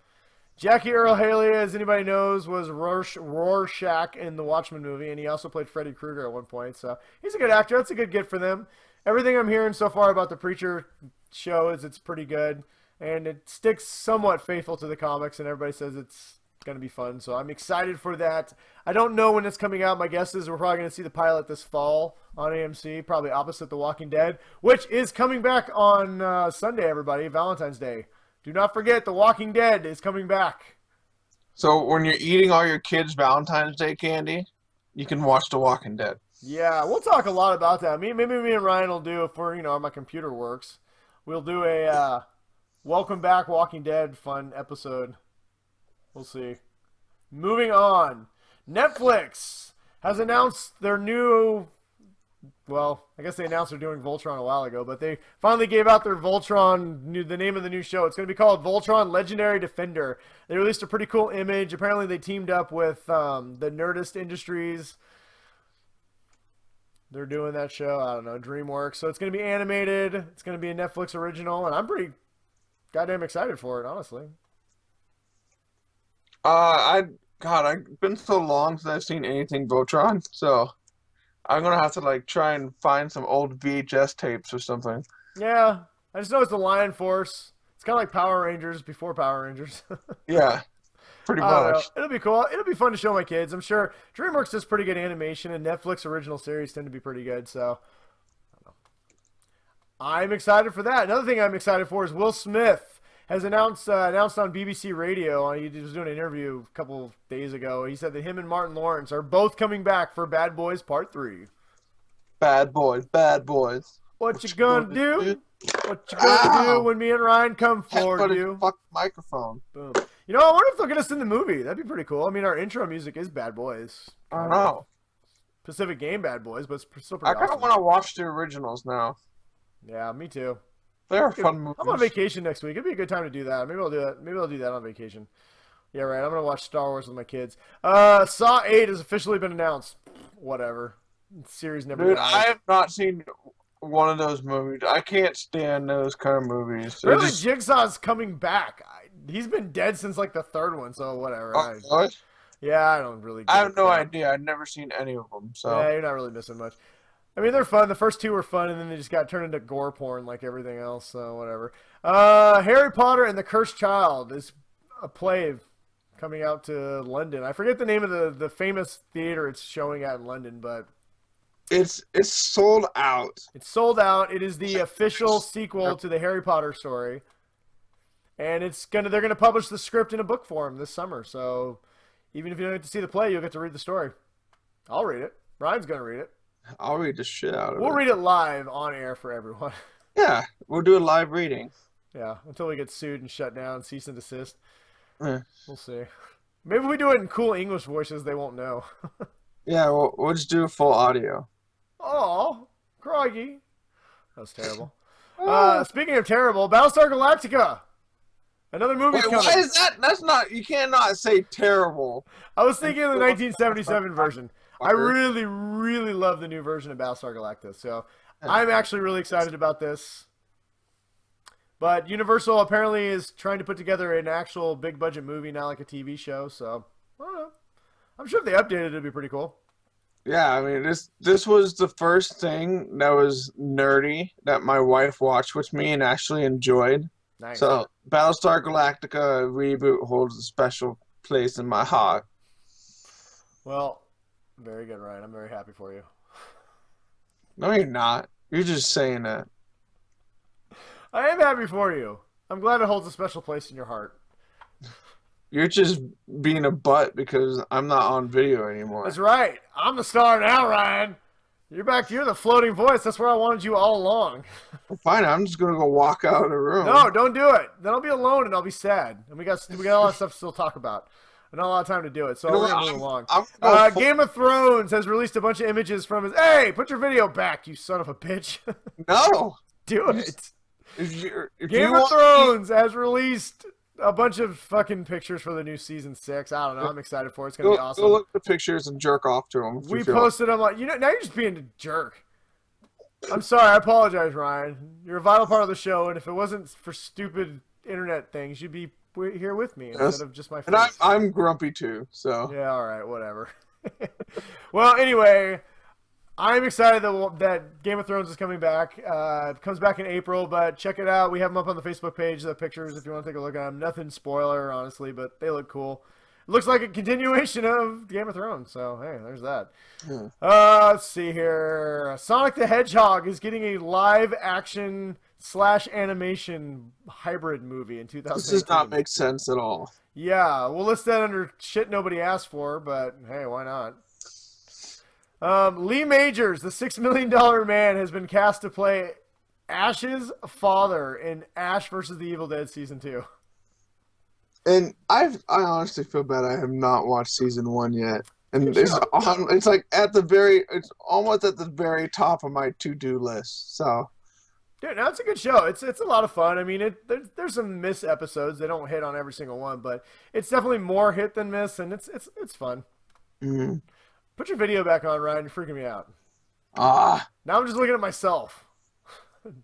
Jackie Earle Haley, as anybody knows, was Rorschach in the Watchmen movie, and he also played Freddy Krueger at one point, so he's a good actor. That's a good get for them. Everything I'm hearing so far about the Preacher show is it's pretty good, and it sticks somewhat faithful to the comics, and everybody says it's going to be fun, so I'm excited for that. I don't know when it's coming out. My guess is we're probably going to see the pilot this fall on AMC, probably opposite The Walking Dead, which is coming back on Sunday, everybody, Valentine's Day. Do not forget, The Walking Dead is coming back. So when you're eating all your kids' Valentine's Day candy, you can watch The Walking Dead. Yeah, we'll talk a lot about that. Maybe me and Ryan will do, if my computer works, we'll do a Welcome Back Walking Dead fun episode. We'll see. Moving on. Netflix has announced their new well, I guess they announced they're doing Voltron a while ago, but they finally gave out their the name of the new show. It's going to be called Voltron Legendary Defender. They released a pretty cool image. Apparently, they teamed up with the Nerdist Industries. They're doing that show. I don't know, DreamWorks. So it's going to be animated. It's going to be a Netflix original, and I'm pretty goddamn excited for it, honestly. I've been so long since I've seen anything Voltron, so I'm gonna have to like try and find some old VHS tapes or something. Yeah, I just know it's the Lion Force. It's kind of like Power Rangers before Power Rangers. Yeah, pretty I don't much. know. It'll be cool. It'll be fun to show my kids. I'm sure DreamWorks does pretty good animation, and Netflix original series tend to be pretty good. So I don't know. I'm excited for that. Another thing I'm excited for is Will Smith has announced on BBC Radio. He was doing an interview a couple of days ago. He said that him and Martin Lawrence are both coming back for Bad Boys Part 3. Bad boys, bad boys. What you gonna do? What you gonna do when me and Ryan come for you? Fuck microphone. Boom. You know, I wonder if they'll get us in the movie. That'd be pretty cool. I mean, our intro music is Bad Boys. I don't know. Pacific Game Bad Boys, but it's still I pretty kind of awesome. want to watch the originals now. Yeah, me too. They're fun movies. I'm on vacation next week. It'd be a good time to do that. Maybe I'll do that. Maybe I'll do that on vacation. Yeah, right. I'm gonna watch Star Wars with my kids. Saw 8 has officially been announced. Whatever. The series never Dude, dies. I have not seen one of those movies. I can't stand those kind of movies. They're Apparently, just- Jigsaw's coming back. He's been dead since like the third one, so whatever. What? Yeah, I don't really. I have no idea. idea. I've never seen any of them. So Yeah, you're not really missing much. I mean, they're fun. The first two were fun, and then they just got turned into gore porn like everything else, so whatever. Harry Potter and the Cursed Child is a play coming out to London. I forget the name of the famous theater it's showing at in London, but it's sold out. it's sold out. It is the official sequel to the Harry Potter story. And they're gonna publish the script in a book form this summer, so even if you don't get to see the play, you'll get to read the story. I'll read it. Ryan's gonna read it. I'll read the shit out of We'll it. read it live on air for everyone. Yeah, we'll do a live reading. Yeah, until we get sued and shut down, cease and desist. Eh. We'll see. Maybe if we do it in cool English voices, they won't know. Yeah, we'll just do full audio. Oh, Croggy. That was terrible. Oh. Speaking of terrible, Battlestar Galactica. Another movie's Wait, coming. why is that? That's not. You cannot say terrible. I was thinking of the 1977 version. I Fucker. really, really love the new version of Battlestar Galactica. So I'm actually really excited about this. But Universal apparently is trying to put together an actual big budget movie, not like a TV show. So I don't know. I'm sure if they updated it, it'd be pretty cool. Yeah, I mean this was the first thing that was nerdy that my wife watched with me and actually enjoyed. Nice. So Battlestar Galactica reboot holds a special place in my heart. Well, very good, Ryan. I'm very happy for you. No, you're not. You're just saying that. I am happy for you. I'm glad it holds a special place in your heart. You're just being a butt because I'm not on video anymore. That's right. I'm the star now, Ryan. You're back. You're the floating voice. That's where I wanted you all along. Fine, I'm just gonna go walk out of the room. No, don't do it. Then I'll be alone and I'll be sad. And we got a lot of stuff to still talk about. And not a lot of time to do it. So You know we're what? gonna move along. I'm gonna go Game of Thrones has released a bunch of images from his. Hey, put your video back, you son of a bitch. No. Do it. If Game you of want Thrones has released a bunch of fucking pictures for the new season 6. I don't know. I'm excited for it. It's gonna be awesome. Go look at the pictures and jerk off to them. We posted them like, now you're just being a jerk. I'm sorry. I apologize, Ryan. You're a vital part of the show, and if it wasn't for stupid internet things, you'd be here with me instead of just my face. And I'm grumpy too, so. Yeah, all right, whatever. Well, anyway, I'm excited that Game of Thrones is coming back. It comes back in April, but check it out. We have them up on the Facebook page, the pictures, if you want to take a look at them. Nothing spoiler, honestly, but they look cool. It looks like a continuation of Game of Thrones, so hey, there's that. Let's see here. Sonic the Hedgehog is getting a live-action / animation hybrid movie in 2018. This does not make sense at all. Yeah, we'll list that under shit nobody asked for, but hey, why not? Lee Majors, the $6 million man, has been cast to play Ash's father in Ash vs. the Evil Dead Season 2. And I honestly feel bad I have not watched season 1 yet. And it's like it's almost at the very top of my to-do list. So, Dude, no, it's a good show. It's a lot of fun. I mean, there's some miss episodes. They don't hit on every single one, but it's definitely more hit than miss, and it's fun. mm, Put your video back on, Ryan. You're freaking me out. ah, Now I'm just looking at myself.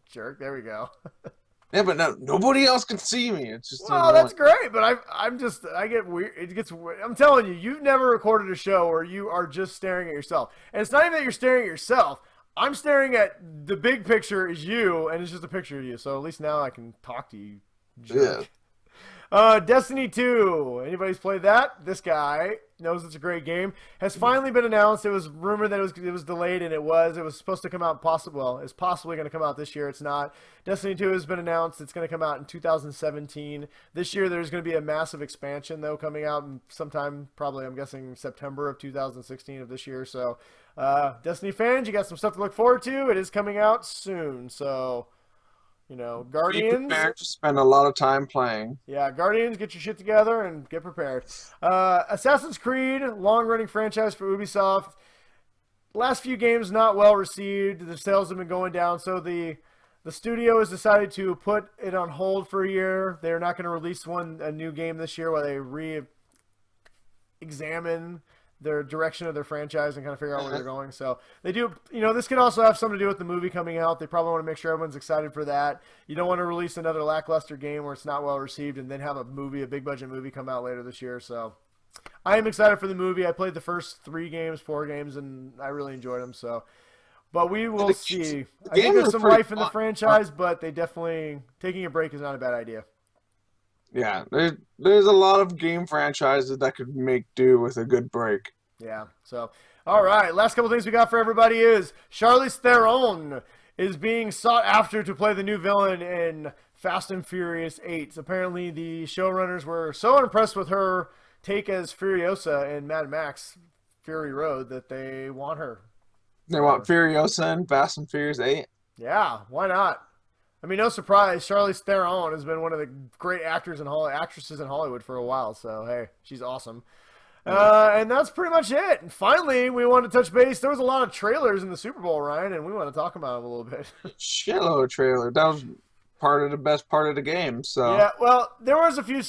Jerk. There we go. yeah, but no, nobody else can see me. It's just Well, that's great, but I get weird. It gets weird. I'm telling you, you've never recorded a show where you are just staring at yourself, and it's not even that you're staring at yourself. I'm staring at the big picture is you, and it's just a picture of you. So at least now I can talk to you. Jerk. Destiny 2. Anybody's played that? This guy knows it's a great game. Has finally been announced. It was rumored that it was delayed, and it was. It was supposed to come out it's possibly going to come out this year. It's not. Destiny 2 has been announced. It's going to come out in 2017. This year there's going to be a massive expansion, though, coming out sometime, probably, I'm guessing, September of 2016 of this year. So, Destiny fans, you got some stuff to look forward to. It is coming out soon, so... Guardians. Be prepared to spend a lot of time playing. Yeah, Guardians, get your shit together and get prepared. Assassin's Creed, long-running franchise for Ubisoft. Last few games not well received. The sales have been going down, so the studio has decided to put it on hold for a year. They're not going to release a new game this year while they re-examine their direction of their franchise and kind of figure out where they're going. So they do, this could also have something to do with the movie coming out. They probably want to make sure everyone's excited for that. You don't want to release another lackluster game where it's not well received and then have a big budget movie come out later this year. So I am excited for the movie. I played the first 4 games, and I really enjoyed them. So, but we will see. I think there's some life in the franchise, but they definitely, taking a break is not a bad idea. Yeah, there's a lot of game franchises that could make do with a good break. Yeah, so, all right. Last couple things we got for everybody is Charlize Theron is being sought after to play the new villain in Fast and Furious 8. Apparently, the showrunners were so impressed with her take as Furiosa in Mad Max Fury Road that they want her. They want Furiosa in Fast and Furious 8? Yeah, why not? I mean, no surprise. Charlize Theron has been one of the great actresses in Hollywood for a while. So, hey, she's awesome. And that's pretty much it. And finally, we want to touch base. There was a lot of trailers in the Super Bowl, Ryan, and we want to talk about them a little bit. Shitload of trailer. That was the best part of the game. So yeah, well, there was a few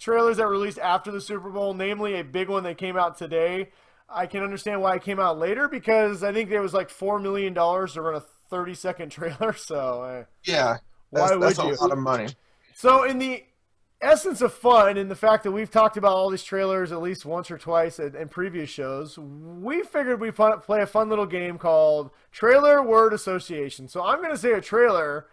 trailers that released after the Super Bowl, namely a big one that came out today. I can understand why it came out later because I think there was like $4 million to run a 30-second trailer. So yeah, why would that's you? a lot of money. So in the essence of fun and the fact that we've talked about all these trailers at least once or twice in previous shows, we figured we'd play a fun little game called Trailer Word Association. So I'm going to say a trailer,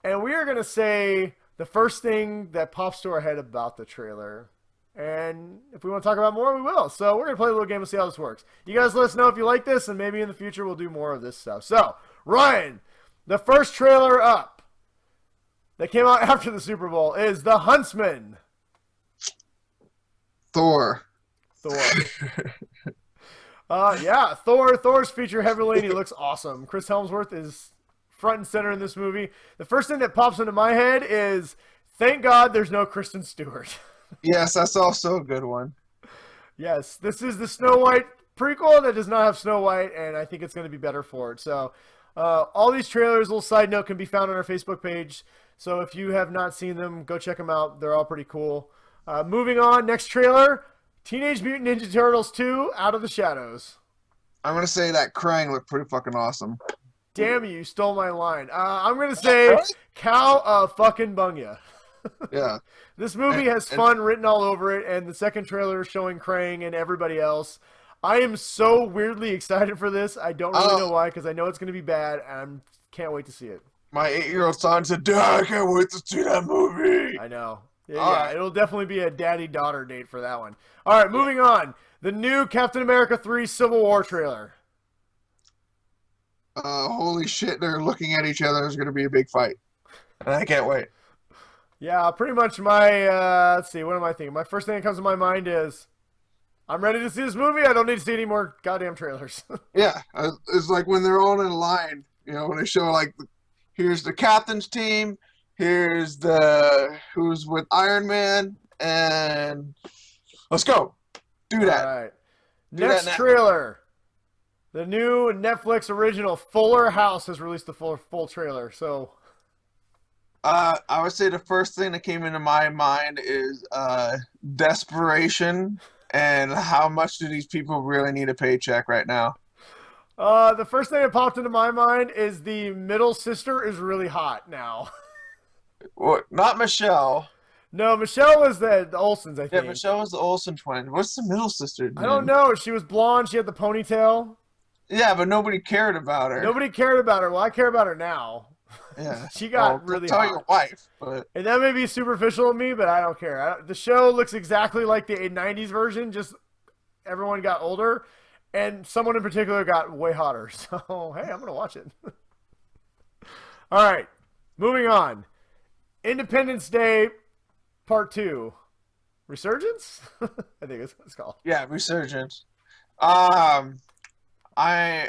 and we are going to say the first thing that pops to our head about the trailer. And if we want to talk about more, we will. So we're going to play a little game and see how this works. You guys let us know if you like this, and maybe in the future we'll do more of this stuff. So, Ryan, the first trailer up that came out after the Super Bowl is The Huntsman. Thor. Yeah, Thor's featured heavily, and he looks awesome. Chris Hemsworth is front and center in this movie. The first thing that pops into my head is, thank God there's no Kristen Stewart. Yes, that's also a good one. Yes, this is the Snow White prequel that does not have Snow White, and I think it's going to be better for it. So, all these trailers, little side note, can be found on our Facebook page. So if you have not seen them, go check them out. They're all pretty cool. Moving on, next trailer, Teenage Mutant Ninja Turtles 2, Out of the Shadows. I'm going to say that Krang looked pretty fucking awesome. Damn you stole my line. I'm going to say Cow fucking Bunya. Yeah. This movie has fun written all over it, and the second trailer showing Krang and everybody else. I am so weirdly excited for this. I don't really know why, because I know it's going to be bad, and I can't wait to see it. My 8-year-old son said, Dad, I can't wait to see that movie. I know. Yeah, it'll definitely be a daddy-daughter date for that one. All right, moving on. The new Captain America 3 Civil War trailer. Holy shit, they're looking at each other. There's going to be a big fight. And I can't wait. Yeah, pretty much my, let's see, what am I thinking? My first thing that comes to my mind is, I'm ready to see this movie. I don't need to see any more goddamn trailers. Yeah, it's like when they're all in line, when they show, like, here's the captain's team, here's who's with Iron Man, and let's go. Do that. All right. Do that Next now. trailer. The new Netflix original Fuller House has released the full trailer. So, I would say the first thing that came into my mind is desperation and how much do these people really need a paycheck right now? the first thing that popped into my mind is the middle sister is really hot now. Well, not Michelle. No, Michelle was the Olsons, I Yeah, think. Michelle was the Olsen twin. What's the middle sister I don't name? know. She was blonde. She had the ponytail. Yeah, but nobody cared about her. Nobody cared about her. Well, I care about her now. Yeah. She got Well, really tell hot. your wife, but And that may be superficial of me, but I don't care. The show looks exactly like the 90s version, just everyone got older, and someone in particular got way hotter. So, hey, I'm going to watch it. All right, moving on. Independence Day Part 2. Resurgence? I think it's what it's called. yeah, resurgence. I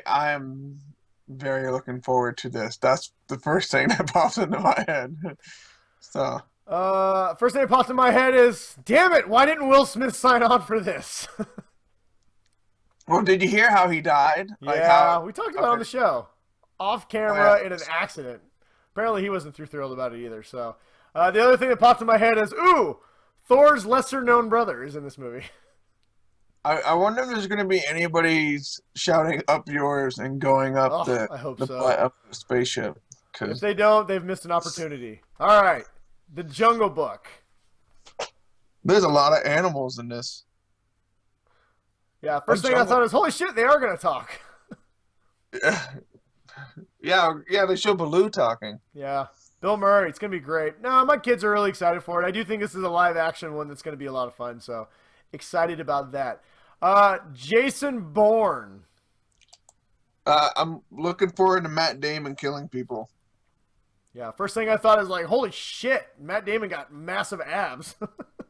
am very looking forward to this. That's the first thing that popped into my head. So, First thing that popped in my head is, damn it, why didn't Will Smith sign on for this? well, did you hear how he died? Yeah, we talked about it on the show. Off camera in an accident. Apparently he wasn't too thrilled about it either. So, the other thing that popped in my head is, ooh, Thor's lesser-known brother is in this movie. I wonder if there's going to be anybody shouting up yours and going up I hope the so. butt of the spaceship. If 'Cause they don't, they've missed an opportunity. All right, The Jungle Book. there's a lot of animals in this. Yeah, first thing I thought is, holy shit, they are going to talk. Yeah, they show Baloo talking. Yeah, Bill Murray, it's going to be great. No, my kids are really excited for it. I do think this is a live-action one that's going to be a lot of fun, so excited about that. Jason Bourne. I'm looking forward to Matt Damon killing people. Yeah, first thing I thought is like, holy shit, Matt Damon got massive abs.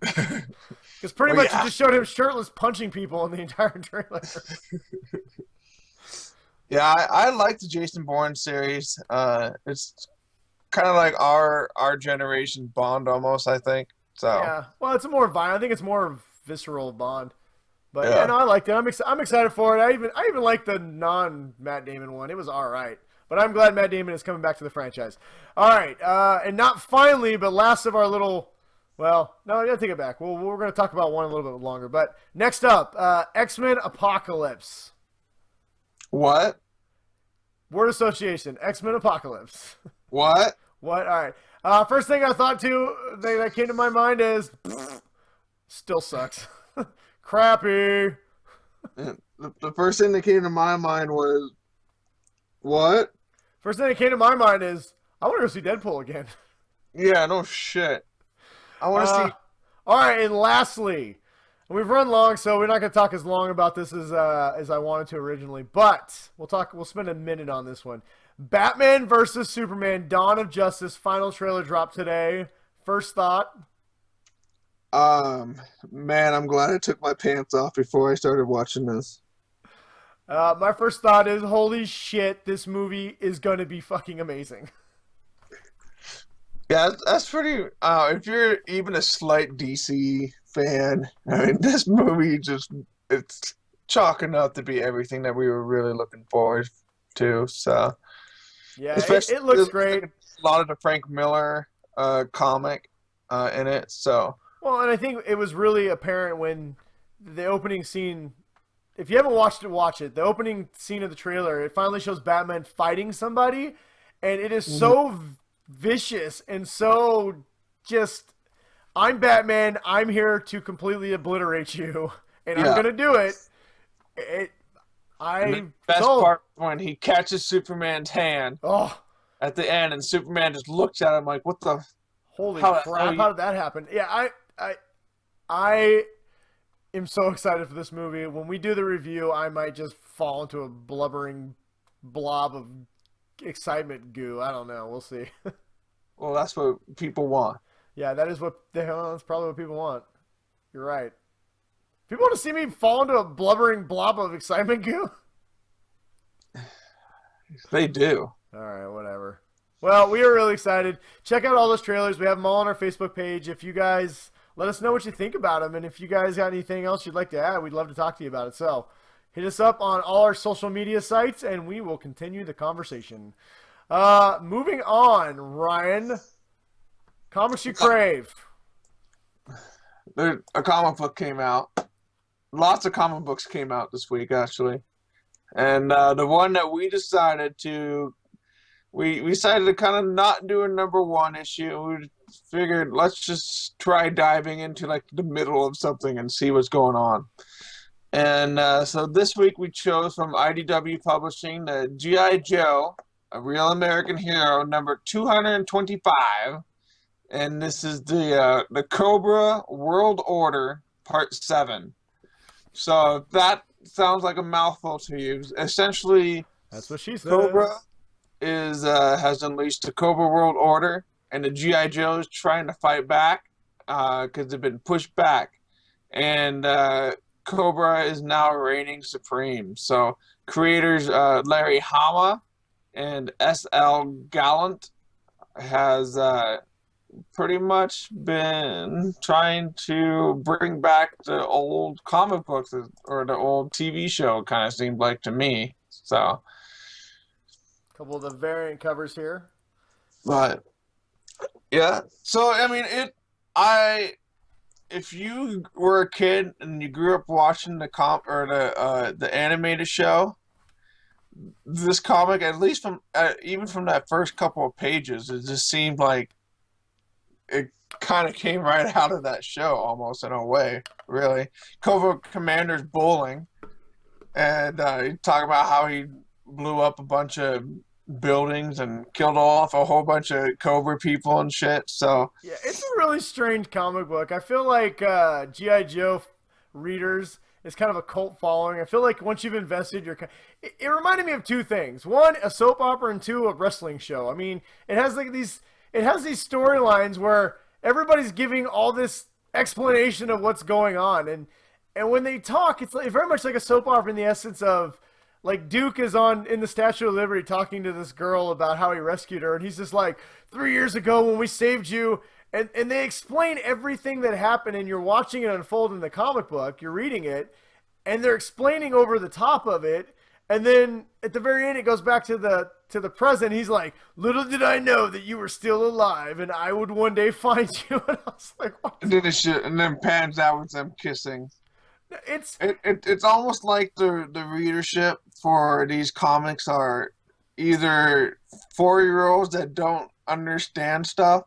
Because pretty much it just showed him shirtless punching people in the entire trailer. Yeah, I like the Jason Bourne series. It's kind of like our generation Bond almost, I think. So Yeah, well, it's more violent. I think it's more visceral Bond. But Yeah. yeah, no, I liked it. I'm excited for it. I even like the non Matt Damon one. It was all right. But I'm glad Matt Damon is coming back to the franchise. All right, and not finally, but last of our little. Well, no, I gotta take it back. We're going to talk about one a little bit longer. But next up, X-Men Apocalypse. what? Word association, X-Men Apocalypse. What? What? All right. First thing I thought too, that came to my mind is, still sucks. Crappy. The first thing that came to my mind was what? First thing that came to my mind is, I want to go see Deadpool again. Yeah, no shit. I want to see. All right, and lastly, we've run long, so we're not going to talk as long about this as I wanted to originally, but we'll spend a minute on this one. Batman versus Superman: Dawn of Justice final trailer dropped today. First thought? Man, I'm glad I took my pants off before I started watching this. My first thought is, holy shit, this movie is going to be fucking amazing. Yeah, that's pretty. If you're even a slight DC fan, I mean, this movie it's chalking up to be everything that we were really looking forward to. So, Yeah, especially it looks there's great. A lot of the Frank Miller comic in it. So, Well, and I think it was really apparent when the opening scene. If you haven't watched it, watch it. The opening scene of the trailer, it finally shows Batman fighting somebody, and it is so vicious and so just, I'm Batman, I'm here to completely obliterate you, and I'm gonna do it. the best part when he catches Superman's hand at the end, and Superman just looks at him like, "What the? Holy crap! How did that happen?" Yeah, I am so excited for this movie. When we do the review, I might just fall into a blubbering blob of excitement goo. I don't know. We'll see. Well, that's what people want. Yeah, that's probably what people want. You're right. People want to see me fall into a blubbering blob of excitement goo? They do. All right, whatever. Well, we are really excited. Check out all those trailers. We have them all on our Facebook page. If you guys let us know what you think about them, and if you guys got anything else you'd like to add, we'd love to talk to you about it. So, Hit us up on all our social media sites, and we will continue the conversation. Moving on, Ryan. Comics You Crave. A comic book came out. Lots of comic books came out this week, actually. And the one that we decided to kind of not do a number one issue. We figured let's just try diving into like the middle of something and see what's going on. And so this week we chose from IDW Publishing the G.I.Joe, A Real American Hero, number 225. And this is the Cobra World Order, Part 7. So if that sounds like a mouthful to you, essentially that's what she said. Cobra has unleashed the Cobra World Order, and the G.I. Joe is trying to fight back because they've been pushed back. And Cobra is now reigning supreme. So creators Larry Hama and S.L. Gallant has pretty much been trying to bring back the old comic books or the old TV show, kind of seemed like to me. So a couple of the variant covers here. But yeah, so I mean if you were a kid and you grew up watching the animated show, this comic, at least from even from that first couple of pages, it just seemed like it kind of came right out of that show, almost in a way. Really, Cobra Commander's bowling, and he talked about how he blew up a bunch of buildings and killed off a whole bunch of Cobra people and shit. So yeah, it's a really strange comic book. I feel like G.I. Joe readers is kind of a cult following. I feel like once you've invested, it reminded me of two things: one, a soap opera, and two, a wrestling show. I mean, it has these storylines where everybody's giving all this explanation of what's going on, and when they talk, it's like very much like a soap opera in the essence of, like, Duke is in the Statue of Liberty talking to this girl about how he rescued her, and he's just like, 3 years ago when we saved you, and they explain everything that happened, and you're watching it unfold in the comic book, you're reading it, and they're explaining over the top of it, and then at the very end it goes back to the present. He's like, little did I know that you were still alive, and I would one day find you. And I was like, what? And then pans out with them kissing. It's almost like the readership for these comics are either 4-year-olds that don't understand stuff,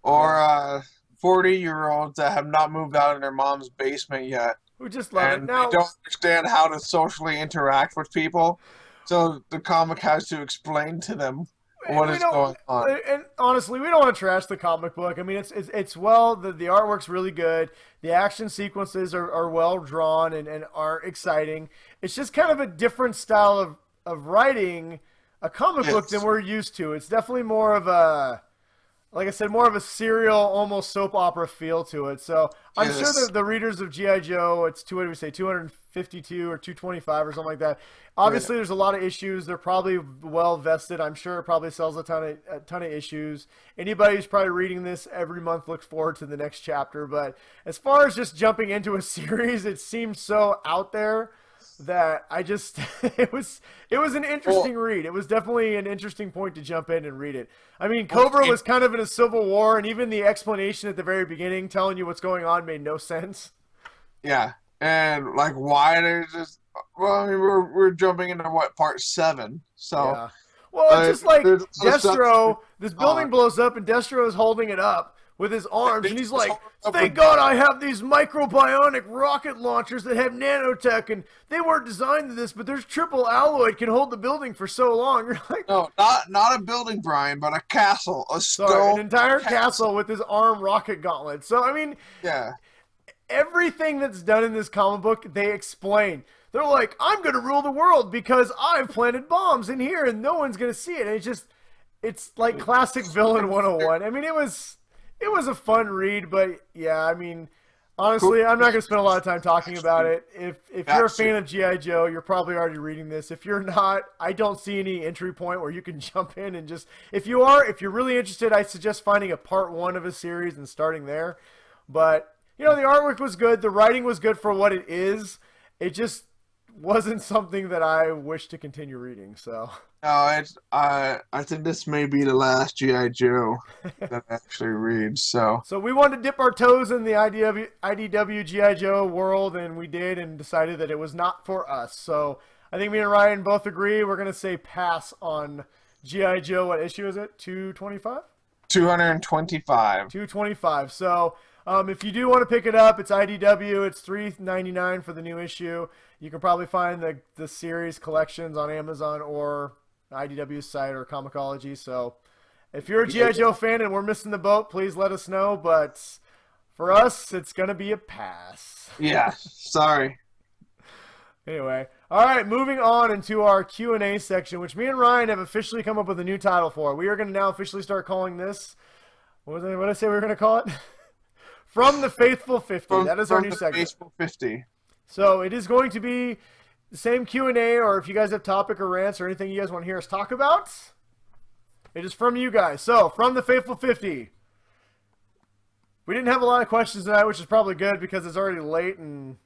or 40-year-olds that have not moved out of their mom's basement yet, who just love it. Now, they don't understand how to socially interact with people. So the comic has to explain to them what is going on. And honestly, we don't want to trash the comic book. I mean, it's well, the artwork's really good. The action sequences are well drawn and are exciting. It's just kind of a different style of writing a comic book than we're used to. It's definitely more of a, like I said, more of a serial, almost soap opera feel to it. So I'm sure that the readers of G.I. Joe, it's 252 or 225 or something like that. Obviously, there's a lot of issues. They're probably well vested. I'm sure it probably sells a ton of issues. Anybody who's probably reading this every month looks forward to the next chapter. But as far as just jumping into a series, it seems so out there that I just it was an interesting read. It was definitely an interesting point to jump in and read it. I mean, Cobra was kind of in a civil war, and even the explanation at the very beginning telling you what's going on made no sense. Yeah, and like why there's just, well, I mean, we're jumping into part 7, so yeah. Well, it's just like Destro, this building blows up and Destro is holding it up with his arms, and he's like, thank God I have these microbionic rocket launchers that have nanotech, and they weren't designed to this, but there's triple alloy can hold the building for so long. You're like, no, not a building, Brian, but a castle, an entire castle with his arm rocket gauntlet. So, I mean, yeah, everything that's done in this comic book, they explain. They're like, I'm going to rule the world because I've planted bombs in here, and no one's going to see it. And it's like classic villain 101. I mean, it was a fun read, but yeah, I mean, honestly, I'm not going to spend a lot of time talking about it. If you're a fan of G.I. Joe, you're probably already reading this. If you're not, I don't see any entry point where you can jump in and just, if you're really interested, I suggest finding a part 1 of a series and starting there. But, you know, the artwork was good. The writing was good for what it is. It just wasn't something that I wish to continue reading. So I think this may be the last G.I. Joe that I actually read. So so we wanted to dip our toes in the IDW G.I. Joe world, and we did, and decided that it was not for us. So I think me and Ryan both agree we're gonna say pass on G.I. Joe. What issue is it? 225. 225. 225. So if you do want to pick it up, it's IDW. It's $3.99 for the new issue. You can probably find the series collections on Amazon or IDW's site or Comixology. So if you're a G.I. Joe fan and we're missing the boat, please let us know. But for us, it's going to be a pass. Yeah, sorry. Anyway, all right, moving on into our Q&A section, which me and Ryan have officially come up with a new title for. We are going to now officially start calling this, what did I say we were going to call it? From the Faithful 50. That is our new segment. Faithful 50. So it is going to be the same Q&A, or if you guys have topic or rants or anything you guys want to hear us talk about, it is from you guys. So, from the Faithful 50. We didn't have a lot of questions tonight, which is probably good because it's already late and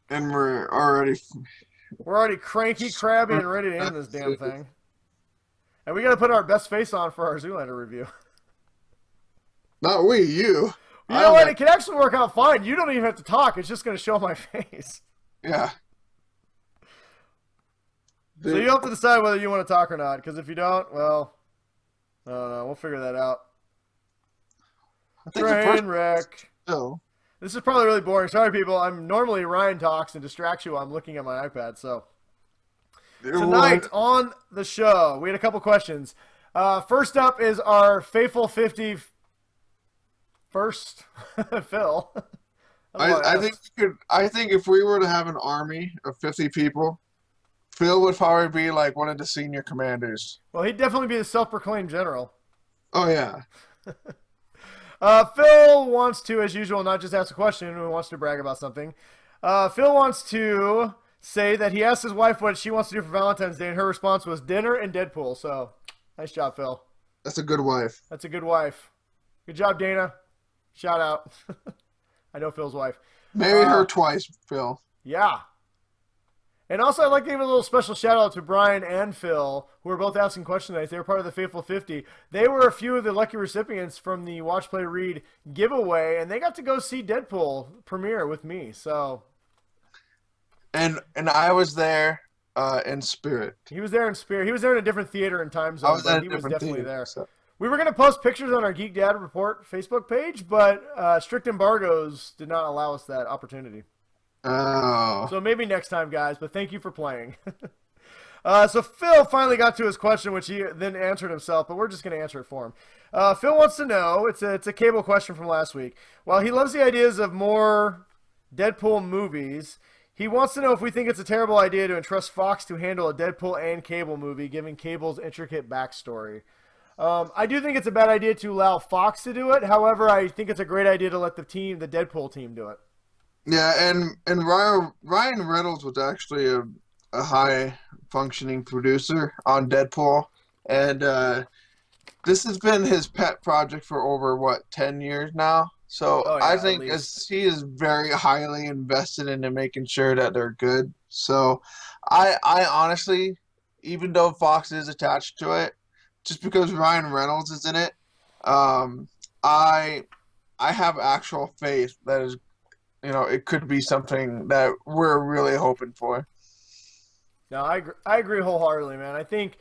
we're already cranky, crabby, and ready to end this damn thing. And we got to put our best face on for our Zoolander review. Not we, you. You know what? It can actually work out fine. You don't even have to talk. It's just going to show my face. Yeah. So you have to decide whether you want to talk or not. Because if you don't, well, I don't know. We'll figure that out. Train wreck. No. This is probably really boring. Sorry, people. I'm normally Ryan talks and distracts you while I'm looking at my iPad. So tonight on the show, we had a couple questions. First up is our Faithful 50 first, Phil. I think if we were to have an army of 50 people, Phil would probably be like one of the senior commanders. Well, he'd definitely be the self-proclaimed general. Oh yeah. Phil wants to, as usual, not just ask a question, he wants to brag about something. Phil wants to say that he asked his wife what she wants to do for Valentine's Day, and her response was dinner and Deadpool. So, nice job, Phil. That's a good wife. That's a good wife. Good job, Dana. Shout out. I know Phil's wife. Married her twice, Phil. Yeah. And also, I'd like to give a little special shout out to Brian and Phil, who were both asking questions tonight. They were part of the Faithful 50. They were a few of the lucky recipients from the Watch, Play, Read giveaway, and they got to go see Deadpool premiere with me. So, and I was there in spirit. He was there in spirit. He was there in a different theater and time zone, but he was definitely there. So. We were going to post pictures on our Geek Dad Report Facebook page, but strict embargoes did not allow us that opportunity. Oh. So maybe next time, guys, but thank you for playing. So Phil finally got to his question, which he then answered himself, but we're just going to answer it for him. Phil wants to know, it's a cable question from last week. While he loves the ideas of more Deadpool movies, he wants to know if we think it's a terrible idea to entrust Fox to handle a Deadpool and Cable movie, given Cable's intricate backstory. I do think it's a bad idea to allow Fox to do it. However, I think it's a great idea to let the Deadpool team do it. Yeah, and Ryan Reynolds was actually a high-functioning producer on Deadpool, and this has been his pet project for over, 10 years now? So I think he is very highly invested into making sure that they're good. So I honestly, even though Fox is attached to it, just because Ryan Reynolds is in it, I have actual faith that is, it could be something that we're really hoping for. No, I agree wholeheartedly, man. I think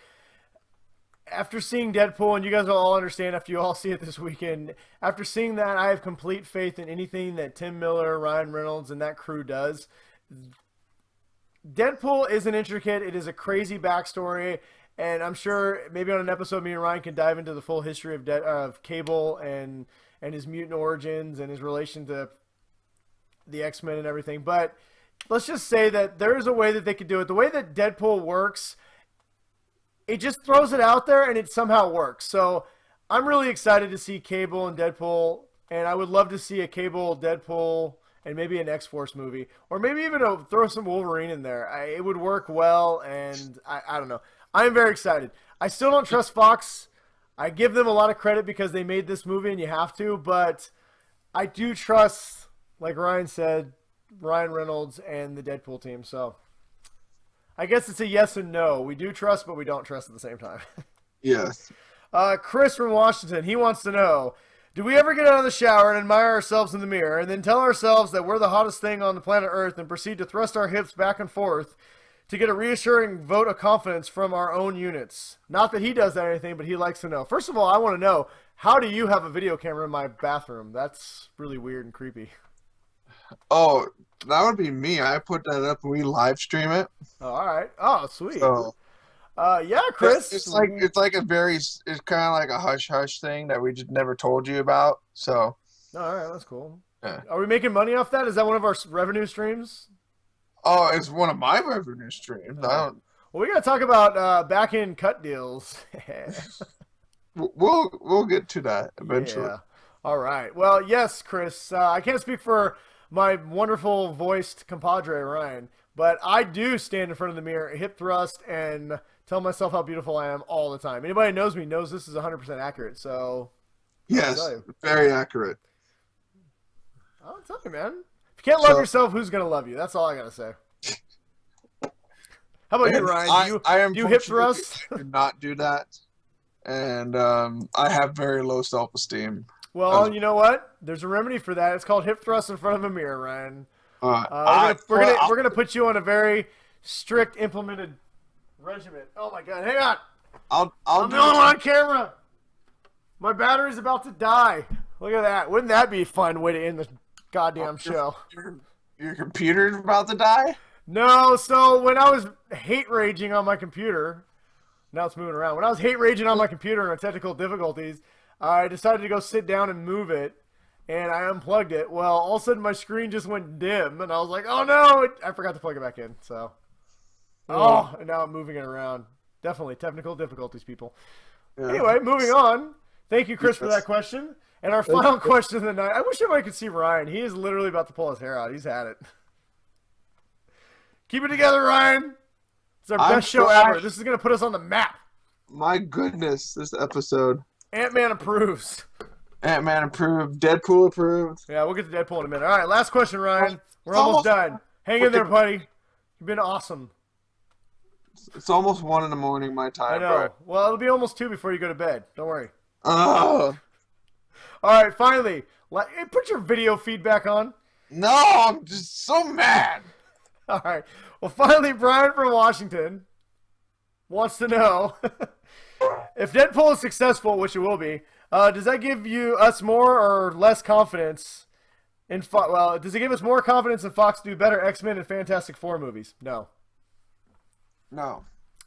after seeing Deadpool, and you guys will all understand after you all see it this weekend, after seeing that, I have complete faith in anything that Tim Miller, Ryan Reynolds, and that crew does. Deadpool isn't intricate. It is a crazy backstory. And I'm sure maybe on an episode, me and Ryan can dive into the full history of Cable and his mutant origins and his relation to the X-Men and everything. But let's just say that there is a way that they could do it. The way that Deadpool works, it just throws it out there and it somehow works. So I'm really excited to see Cable and Deadpool, and I would love to see a Cable, Deadpool, and maybe an X-Force movie. Or maybe even throw some Wolverine in there. It would work well, and I don't know. I'm very excited. I still don't trust Fox. I give them a lot of credit because they made this movie, and you have to. But I do trust, like Ryan said, Ryan Reynolds and the Deadpool team. So I guess it's a yes and no. We do trust, but we don't trust at the same time. Yes. Chris from Washington, he wants to know, do we ever get out of the shower and admire ourselves in the mirror and then tell ourselves that we're the hottest thing on the planet Earth and proceed to thrust our hips back and forth to get a reassuring vote of confidence from our own units? Not that he does that or anything, but he likes to know. First of all, I want to know, how do you have a video camera in my bathroom? That's really weird and creepy. Oh, that would be me. I put that up and we live stream it. Oh, all right. Oh, sweet. So, yeah, Chris. it's kind of like a hush hush thing that we just never told you about. So, All right, that's cool. yeah. Are we making money off that? Is that one of our revenue streams? Oh, it's one of my revenue streams. Well, we got to talk about back-end cut deals. We'll get to that eventually. Yeah. All right. Well, yes, Chris. I can't speak for my wonderful voiced compadre, Ryan, but I do stand in front of the mirror, hip thrust, and tell myself how beautiful I am all the time. Anybody who knows me knows this is 100% accurate. So, Yes, very accurate. I'll tell you, man. If you can't love yourself, who's going to love you? That's all I got to say. How about you, Ryan? Do you hip thrust? I do not do that. And I have very low self-esteem. Well, you know what? There's a remedy for that. It's called hip thrust in front of a mirror, Ryan. We're gonna put you on a very strict implemented regimen. Oh my God! Hang on. I'm the only one on camera. My battery's about to die. Look at that. Wouldn't that be a fun way to end the goddamn show? Your computer's about to die? No. So when I was hate raging on my computer, now it's moving around. When I was hate raging on my computer and technical difficulties, I decided to go sit down and move it, and I unplugged it. Well, all of a sudden my screen just went dim, and I was like, oh no, I forgot to plug it back in. So, and now I'm moving it around. Definitely technical difficulties, people. Yeah. Anyway, moving on. Thank you, Chris, for that question. And our final question of the night. I wish everybody could see Ryan. He is literally about to pull his hair out. He's had it. Keep it together, Ryan. It's our best show ever. This is going to put us on the map. My goodness, this episode. Ant-Man approves. Ant-Man approved. Deadpool approved. Yeah, we'll get to Deadpool in a minute. All right, last question, Ryan. We're almost done. Hang in there, buddy. You've been awesome. It's almost 1 in the morning, my time. I know. Bro. Well, it'll be almost 2 before you go to bed. Don't worry. Oh. All right, finally. Hey, put your video feedback on. No, I'm just so mad. All right. Well, finally, Brian from Washington wants to know if Deadpool is successful, which it will be. Does that give us more or less confidence in Fox? Well, does it give us more confidence in Fox to do better X-Men and Fantastic Four movies? No. No.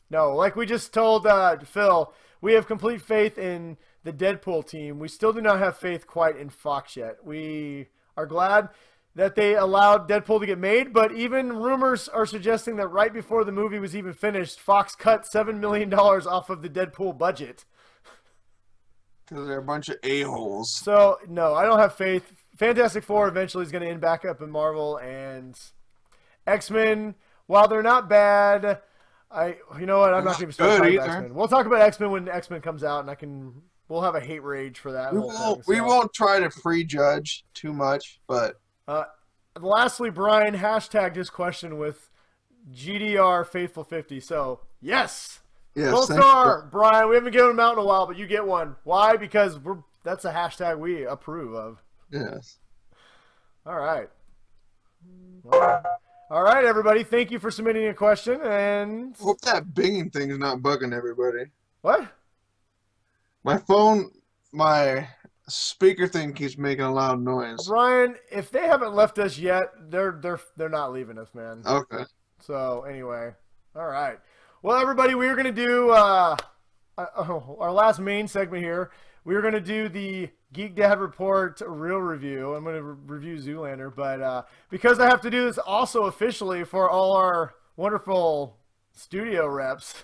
No. Like we just told Phil, we have complete faith in the Deadpool team. We still do not have faith quite in Fox yet. We are glad that they allowed Deadpool to get made, but even rumors are suggesting that right before the movie was even finished, Fox cut $7 million off of the Deadpool budget. Because they're a bunch of a-holes. So, no, I don't have faith. Fantastic Four eventually is going to end back up in Marvel, and X-Men, while they're not bad, you know what, I'm not going to start talking about X-Men. We'll talk about X-Men when X-Men comes out, and we'll have a hate rage for that whole thing. We won't try to prejudge too much, but... lastly, Brian hashtagged his question with GDR Faithful 50. So, yes. Gold star, Brian. We haven't given him out in a while, but you get one. Why? Because that's a hashtag we approve of. Yes. All right. All right, everybody. Thank you for submitting a question. And hope that binging thing is not bugging everybody. What? My phone, my speaker thing keeps making a loud noise. Brian, if they haven't left us yet, they're not leaving us, man. Okay. So anyway, all right. Well, everybody, we're gonna do our last main segment here. We're gonna do the Geek Dad Report real review. I'm gonna review Zoolander, but because I have to do this also officially for all our wonderful studio reps.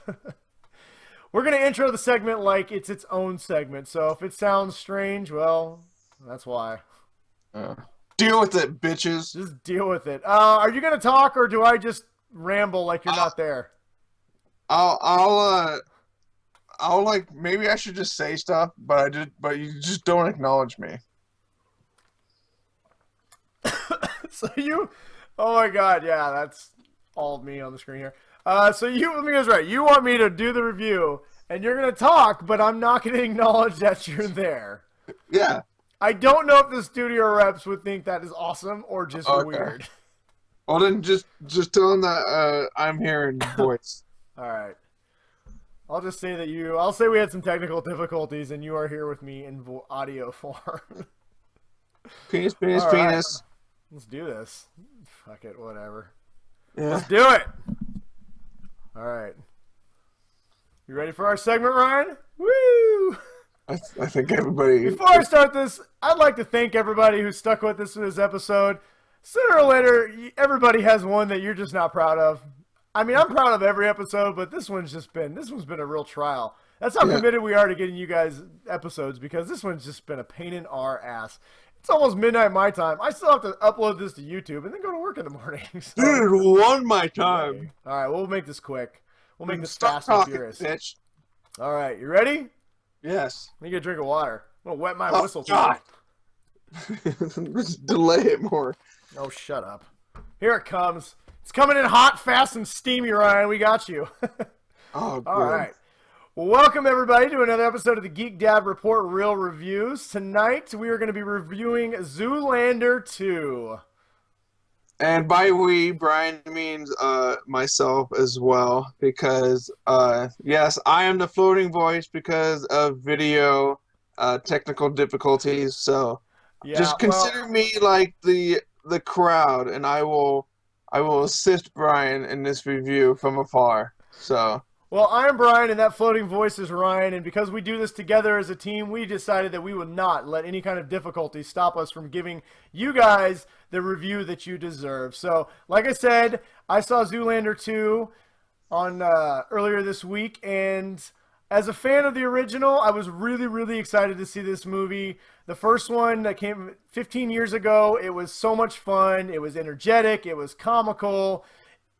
We're going to intro the segment like it's its own segment. So if it sounds strange, well, that's why. Deal with it, bitches. Just deal with it. Are you going to talk, or do I just ramble like you're not there? I'll like, maybe I should just say stuff, but you just don't acknowledge me. So oh my God, yeah, that's all of me on the screen here. So let me get this right. You want me to do the review, and you're going to talk, but I'm not going to acknowledge that you're there. Yeah. I don't know if the studio reps would think that is awesome or just weird. Well, then just tell them that I'm here in voice. All right. I'll just say that I'll say we had some technical difficulties, and you are here with me in audio form. Penis. Right. Let's do this. Fuck it, whatever. Yeah. Let's do it. All right. You ready for our segment, Ryan? Woo! I think everybody... Before I start this, I'd like to thank everybody who stuck with us in this episode. Sooner or later, everybody has one that you're just not proud of. I mean, I'm proud of every episode, but this one's been a real trial. That's how committed we are to getting you guys episodes, because this one's just been a pain in our ass. It's almost midnight my time. I still have to upload this to YouTube and then go to work in the morning. So, dude, one my time. All right, we'll make this quick. We'll make this Stop fast and talking, furious. bitch. All right, you ready? Yes. Let me get a drink of water. I'm going to wet my whistle. God. Just delay it more. Oh, shut up. Here it comes. It's coming in hot, fast, and steamy, Ryan. We got you. Oh, good. All right. Well, welcome, everybody, to another episode of the Geek Dad Report Real Reviews. Tonight, we are going to be reviewing Zoolander 2. And by we, Brian means myself as well, because, yes, I am the floating voice because of video technical difficulties, so just consider me like the crowd, and I will assist Brian in this review from afar, so... Well, I'm Brian, and that floating voice is Ryan, and because we do this together as a team, we decided that we would not let any kind of difficulty stop us from giving you guys the review that you deserve. So, like I said, I saw Zoolander 2 on earlier this week, and as a fan of the original, I was really, really excited to see this movie. The first one that came 15 years ago, it was so much fun. It was energetic. It was comical.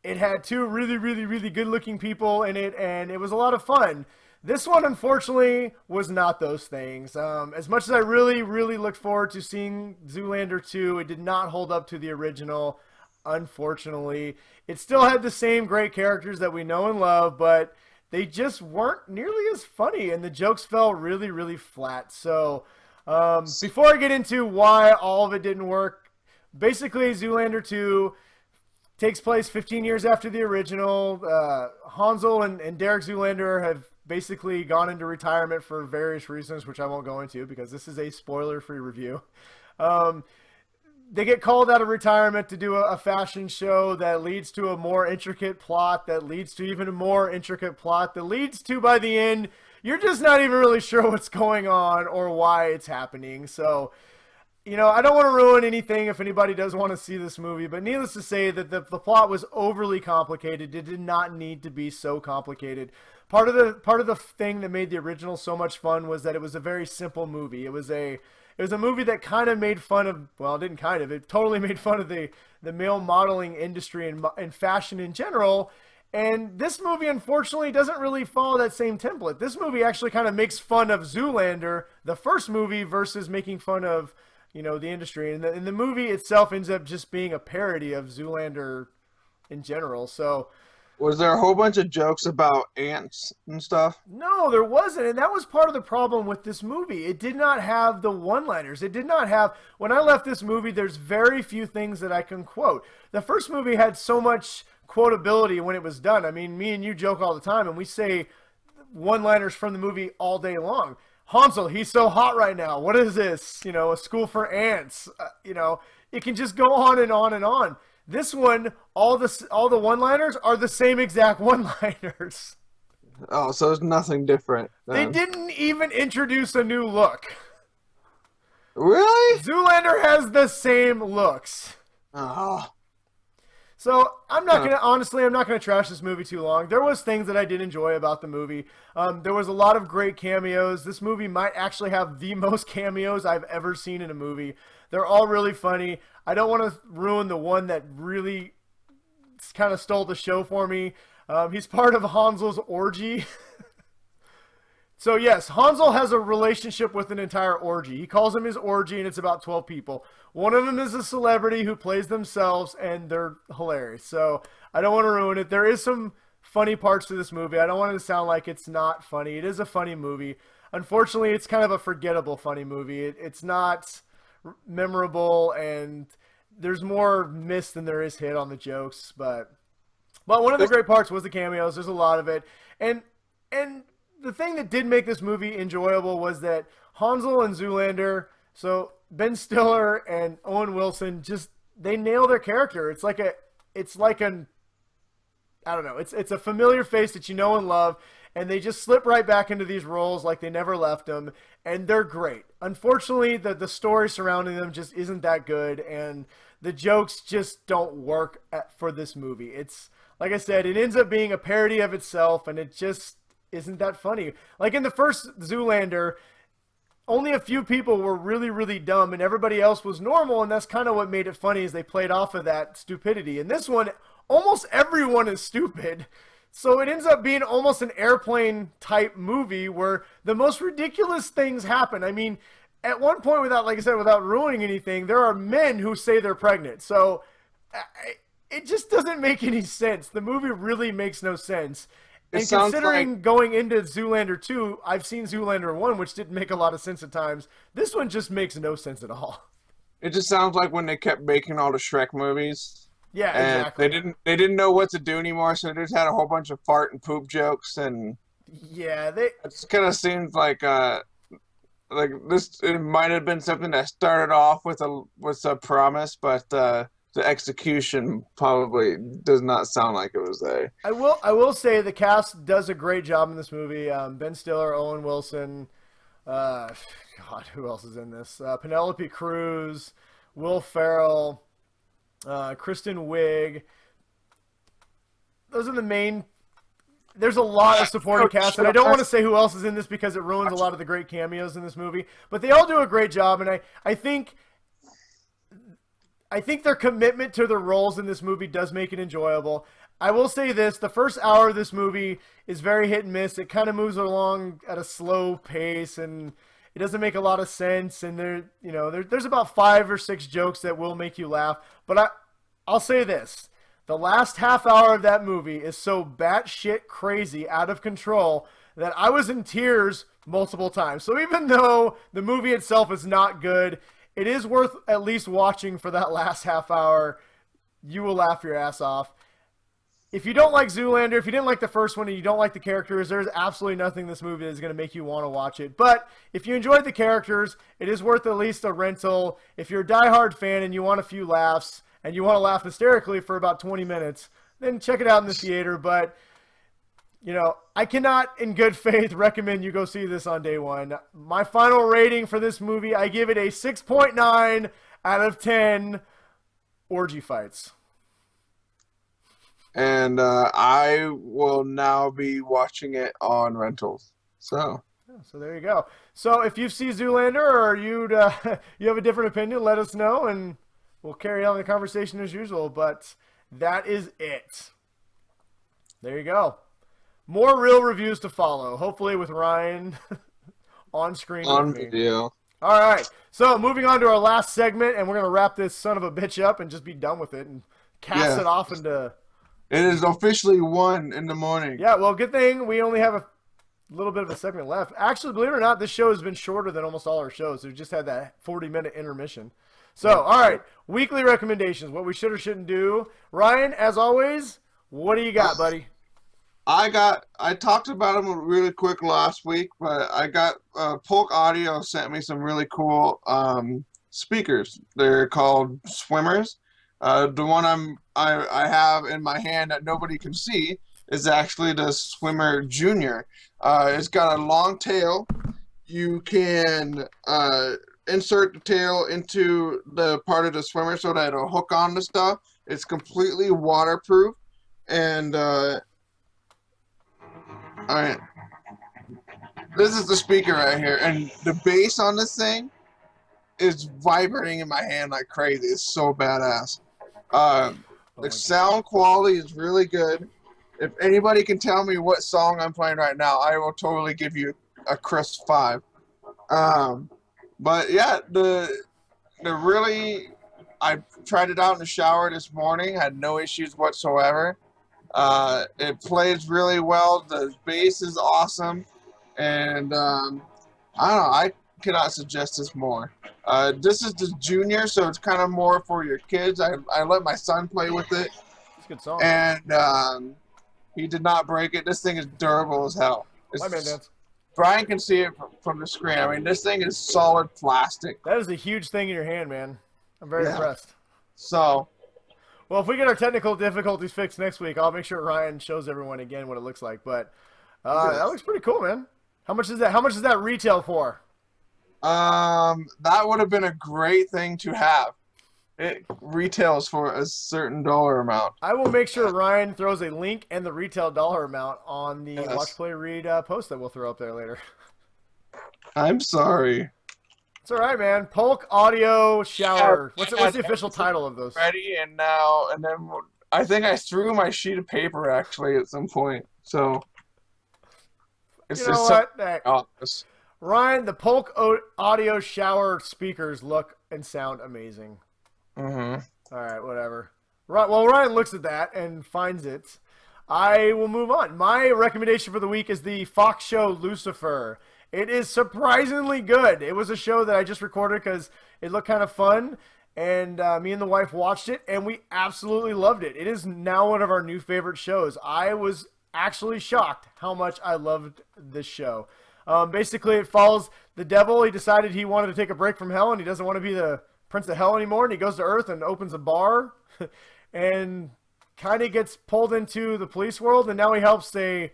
It had two really, really, really good-looking people in it, and it was a lot of fun. This one, unfortunately, was not those things. As much as I really, really looked forward to seeing Zoolander 2, it did not hold up to the original, unfortunately. It still had the same great characters that we know and love, but they just weren't nearly as funny, and the jokes fell really, really flat. So, before I get into why all of it didn't work, basically, Zoolander 2... takes place 15 years after the original. Hansel and Derek Zoolander have basically gone into retirement for various reasons, which I won't go into because this is a spoiler-free review. They get called out of retirement to do a fashion show that leads to a more intricate plot, that leads to even a more intricate plot, that leads to, by the end, you're just not even really sure what's going on or why it's happening. So... you know, I don't want to ruin anything if anybody does want to see this movie, but needless to say that the plot was overly complicated. It did not need to be so complicated. Part of the thing that made the original so much fun was that it was a very simple movie. It was a movie that kind of made fun of, well, it didn't kind of, it totally made fun of the male modeling industry and fashion in general. And this movie, unfortunately, doesn't really follow that same template. This movie actually kind of makes fun of Zoolander, the first movie, versus making fun of, you know, the industry. And the movie itself ends up just being a parody of Zoolander in general. So, was there a whole bunch of jokes about ants and stuff? No, there wasn't. And that was part of the problem with this movie. It did not have the one-liners. It did not have... when I left this movie, there's very few things that I can quote. The first movie had so much quotability when it was done. I mean, me and you joke all the time, and we say one-liners from the movie all day long. Hansel, he's so hot right now. What is this? You know, a school for ants. You know, it can just go on and on and on. This one, all the one-liners are the same exact one-liners. Oh, so it's nothing different. They didn't even introduce a new look. Really? Zoolander has the same looks. Oh. So, I'm not gonna trash this movie too long. There was things that I did enjoy about the movie. There was a lot of great cameos. This movie might actually have the most cameos I've ever seen in a movie. They're all really funny. I don't want to ruin the one that really kind of stole the show for me. He's part of Hansel's orgy. So yes, Hansel has a relationship with an entire orgy. He calls them his orgy, and it's about 12 people. One of them is a celebrity who plays themselves, and they're hilarious. So I don't want to ruin it. There is some funny parts to this movie. I don't want it to sound like it's not funny. It is a funny movie. Unfortunately, it's kind of a forgettable funny movie. It's not memorable, and there's more miss than there is hit on the jokes. But one of the great parts was the cameos. There's a lot of it, and the thing that did make this movie enjoyable was that Hansel and Zoolander, so Ben Stiller and Owen Wilson, just they nail their character. It's like an I don't know. It's a familiar face that you know and love, and they just slip right back into these roles like they never left them, and they're great. Unfortunately, the story surrounding them just isn't that good, and the jokes just don't work for this movie. It's like I said, it ends up being a parody of itself, and it just isn't that funny. Like in the first Zoolander, only a few people were really, really dumb, and everybody else was normal, and that's kind of what made it funny, is they played off of that stupidity. In this one, almost everyone is stupid, so it ends up being almost an Airplane-type movie where the most ridiculous things happen. I mean, at one point, without ruining anything, there are men who say they're pregnant, so it just doesn't make any sense. The movie really makes no sense. And considering going into Zoolander 2, I've seen Zoolander 1, which didn't make a lot of sense at times. This one just makes no sense at all. It just sounds like when they kept making all the Shrek movies. Yeah, and exactly. they didn't know what to do anymore, so they just had a whole bunch of fart and poop jokes, and yeah, it kind of seems like this. It might have been something that started off with a promise, but the execution probably does not sound like it was there. I will say the cast does a great job in this movie. Ben Stiller, Owen Wilson, God, who else is in this? Penelope Cruz, Will Ferrell, Kristen Wiig. Those are the main. There's a lot of supporting cast, and I don't want to say who else is in this because it ruins a lot of the great cameos in this movie. But they all do a great job, and I think their commitment to their roles in this movie does make it enjoyable. I will say this, the first hour of this movie is very hit and miss. It kind of moves along at a slow pace, and it doesn't make a lot of sense. And there's about 5 or 6 jokes that will make you laugh. But I'll say this, the last half hour of that movie is so batshit crazy, out of control, that I was in tears multiple times. So even though the movie itself is not good, it is worth at least watching for that last half hour. You will laugh your ass off. If you don't like Zoolander, if you didn't like the first one and you don't like the characters, there's absolutely nothing in this movie that is going to make you want to watch it. But if you enjoyed the characters, it is worth at least a rental. If you're a diehard fan and you want a few laughs and you want to laugh hysterically for about 20 minutes, then check it out in the theater. But I cannot in good faith recommend you go see this on day one. My final rating for this movie, I give it a 6.9 out of 10 orgy fights. And I will now be watching it on rentals. So there you go. So if you see Zoolander or you have a different opinion, let us know, and we'll carry on the conversation as usual. But that is it. There you go. More real reviews to follow, hopefully with Ryan on screen. On video. All right, so moving on to our last segment, and we're going to wrap this son of a bitch up and just be done with it and cast it off into... It is officially 1 in the morning. Yeah, well, good thing we only have a little bit of a segment left. Actually, believe it or not, this show has been shorter than almost all our shows. We just had that 40-minute intermission. So, all right, weekly recommendations, what we should or shouldn't do. Ryan, as always, what do you got, buddy? I talked about them really quick last week, but I got Polk Audio sent me some really cool speakers. They're called Swimmers. The one I have in my hand that nobody can see is actually the Swimmer Junior. It's got a long tail. You can insert the tail into the part of the swimmer so that it'll hook on to stuff. It's completely waterproof, and all right, this is the speaker right here, and the bass on this thing is vibrating in my hand like crazy. It's so badass. The sound quality is really good. If anybody can tell me what song I'm playing right now, I will totally give you a crisp 5. But yeah, I tried it out in the shower this morning. Had no issues whatsoever. It plays really well. The bass is awesome, and I don't know. I cannot suggest this more. This is the junior, so it's kind of more for your kids. I let my son play with it, It's a good song. and he did not break it. This thing is durable as hell. My man dance. Brian can see it from the screen. I mean, this thing is solid plastic. That is a huge thing in your hand, man. I'm very impressed. So, well, if we get our technical difficulties fixed next week, I'll make sure Ryan shows everyone again what it looks like. But that looks pretty cool, man. How much is that? How much does that retail for? that would have been a great thing to have. It retails for a certain dollar amount. I will make sure Ryan throws a link and the retail dollar amount on the Watch Play Read post that we'll throw up there later. I'm sorry. It's all right, man. Polk Audio Shower. What's the official title of those? Ready and then I think I threw my sheet of paper actually at some point. So it's you know what? Hey, office. Ryan, the Polk Audio Shower speakers look and sound amazing. Mm-hmm. All right, whatever. Right. Well, Ryan looks at that and finds it. I will move on. My recommendation for the week is the Fox show Lucifer. It is surprisingly good. It was a show that I just recorded because it looked kind of fun, and me and the wife watched it, and we absolutely loved it. It is now one of our new favorite shows. I was actually shocked how much I loved this show. Basically, it follows the devil. He decided he wanted to take a break from hell, and he doesn't want to be the Prince of Hell anymore, and he goes to Earth and opens a bar and kind of gets pulled into the police world, and now he helps a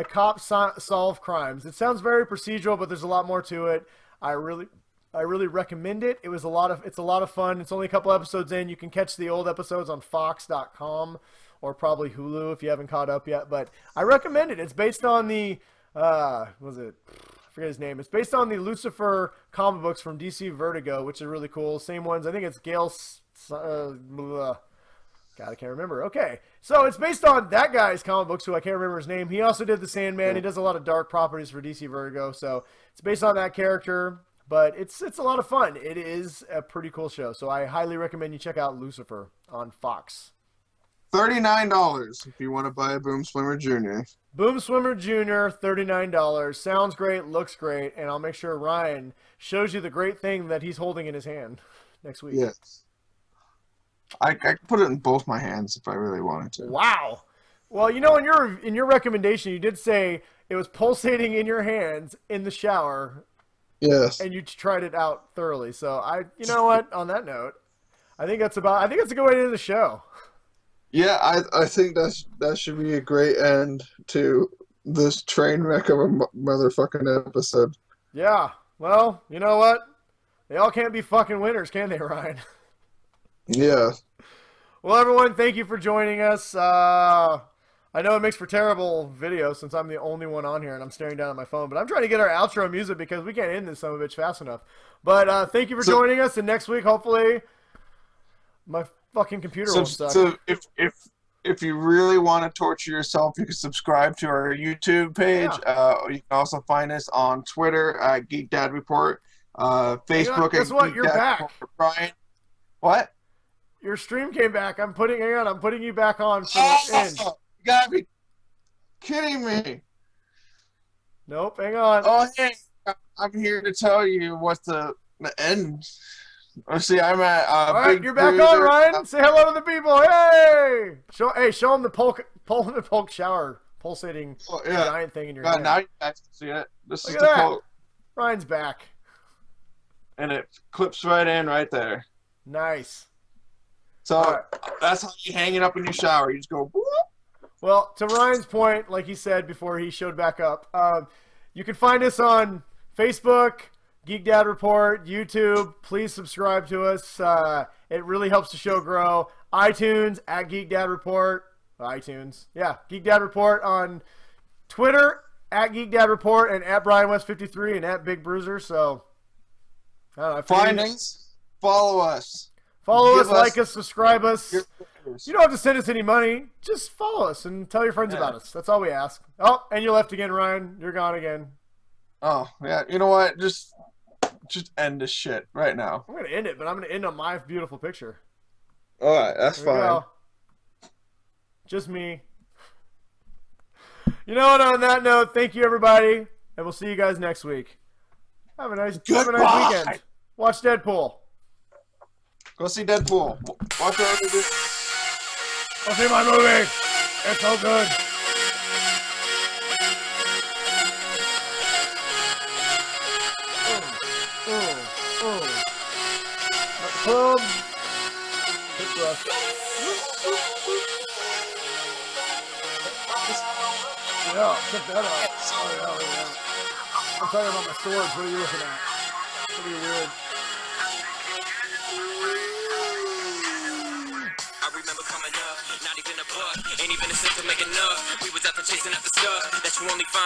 cop solve crimes. It sounds very procedural, but there's a lot more to it. I really recommend it. It's a lot of fun. It's only a couple episodes in. You can catch the old episodes on Fox.com or probably Hulu if you haven't caught up yet, but I recommend it. It's based on the I forget his name. It's based on the Lucifer comic books from DC Vertigo, which are really cool. Same ones. I think it's Gail. God, I can't remember. Okay, so it's based on that guy's comic books, who I can't remember his name. He also did the Sandman. He does a lot of dark properties for DC Vertigo, so it's based on that character. But it's a lot of fun. It is a pretty cool show, so I highly recommend you check out Lucifer on Fox. $39 if you want to buy a Boom Swimmer Jr. Boom Swimmer Jr., $39. Sounds great, looks great, and I'll make sure Ryan shows you the great thing that he's holding in his hand next week. Yes. I could put it in both my hands if I really wanted to. Wow. Well, you know, in your recommendation, you did say it was pulsating in your hands in the shower. Yes. And you tried it out thoroughly. So you know what? On that note, I think that's a good way to end the show. Yeah, I think that should be a great end to this train wreck of a motherfucking episode. Yeah. Well, you know what? They all can't be fucking winners, can they, Ryan? Yeah. Well, everyone, thank you for joining us. I know it makes for terrible video since I'm the only one on here and I'm staring down at my phone, but I'm trying to get our outro music because we can't end this son of a bitch fast enough. But thank you for joining us, and next week, hopefully, my fucking computer won't suck. So if you really want to torture yourself, you can subscribe to our YouTube page. Yeah. You can also find us on Twitter at Geek Dad Report, Facebook guess at what? Geek You're Dad back. Report. Brian, what? Your stream came back. I'm putting you back on for the end. You gotta be kidding me. Nope, hang on. Oh, hey, I'm here to tell you what the end. Let's see, I'm at all right, Big you're back Bruiser. on, Ryan. Say hello to the people. Hey! Show them the polk shower pulsating giant thing in your hand. Now you guys can see it. This Look is at the that. Polk. Ryan's back. And it clips right in right there. Nice. So that's how you hang it up in your shower. You just go, whoop. Well, to Ryan's point, like he said before he showed back up, you can find us on Facebook, Geek Dad Report, YouTube. Please subscribe to us. It really helps the show grow. iTunes, at Geek Dad Report. iTunes. Yeah, Geek Dad Report on Twitter, at Geek Dad Report, and at Brian West 53 and at Big Bruiser. So, I don't know. Find us. Follow us. Follow us, like us, subscribe us. You don't have to send us any money. Just follow us and tell your friends about us. That's all we ask. Oh, and you left again, Ryan. You're gone again. Oh, yeah. You know what? Just end this shit right now. I'm going to end it, but I'm going to end on my beautiful picture. All right. That's There we fine. go. Just me. You know what? On that note, thank you everybody, and we'll see you guys next week. Have a nice weekend. Watch Deadpool. Go see Deadpool. Watch our movie. Go see my movie. It's so good. Club. Yeah, check that out. Oh, yeah. I'm talking about my swords. What are you looking at? What are you weird? I remember coming up, not even a buck, ain't even a cent to make enough. We was out there chasing after stuff that you only find.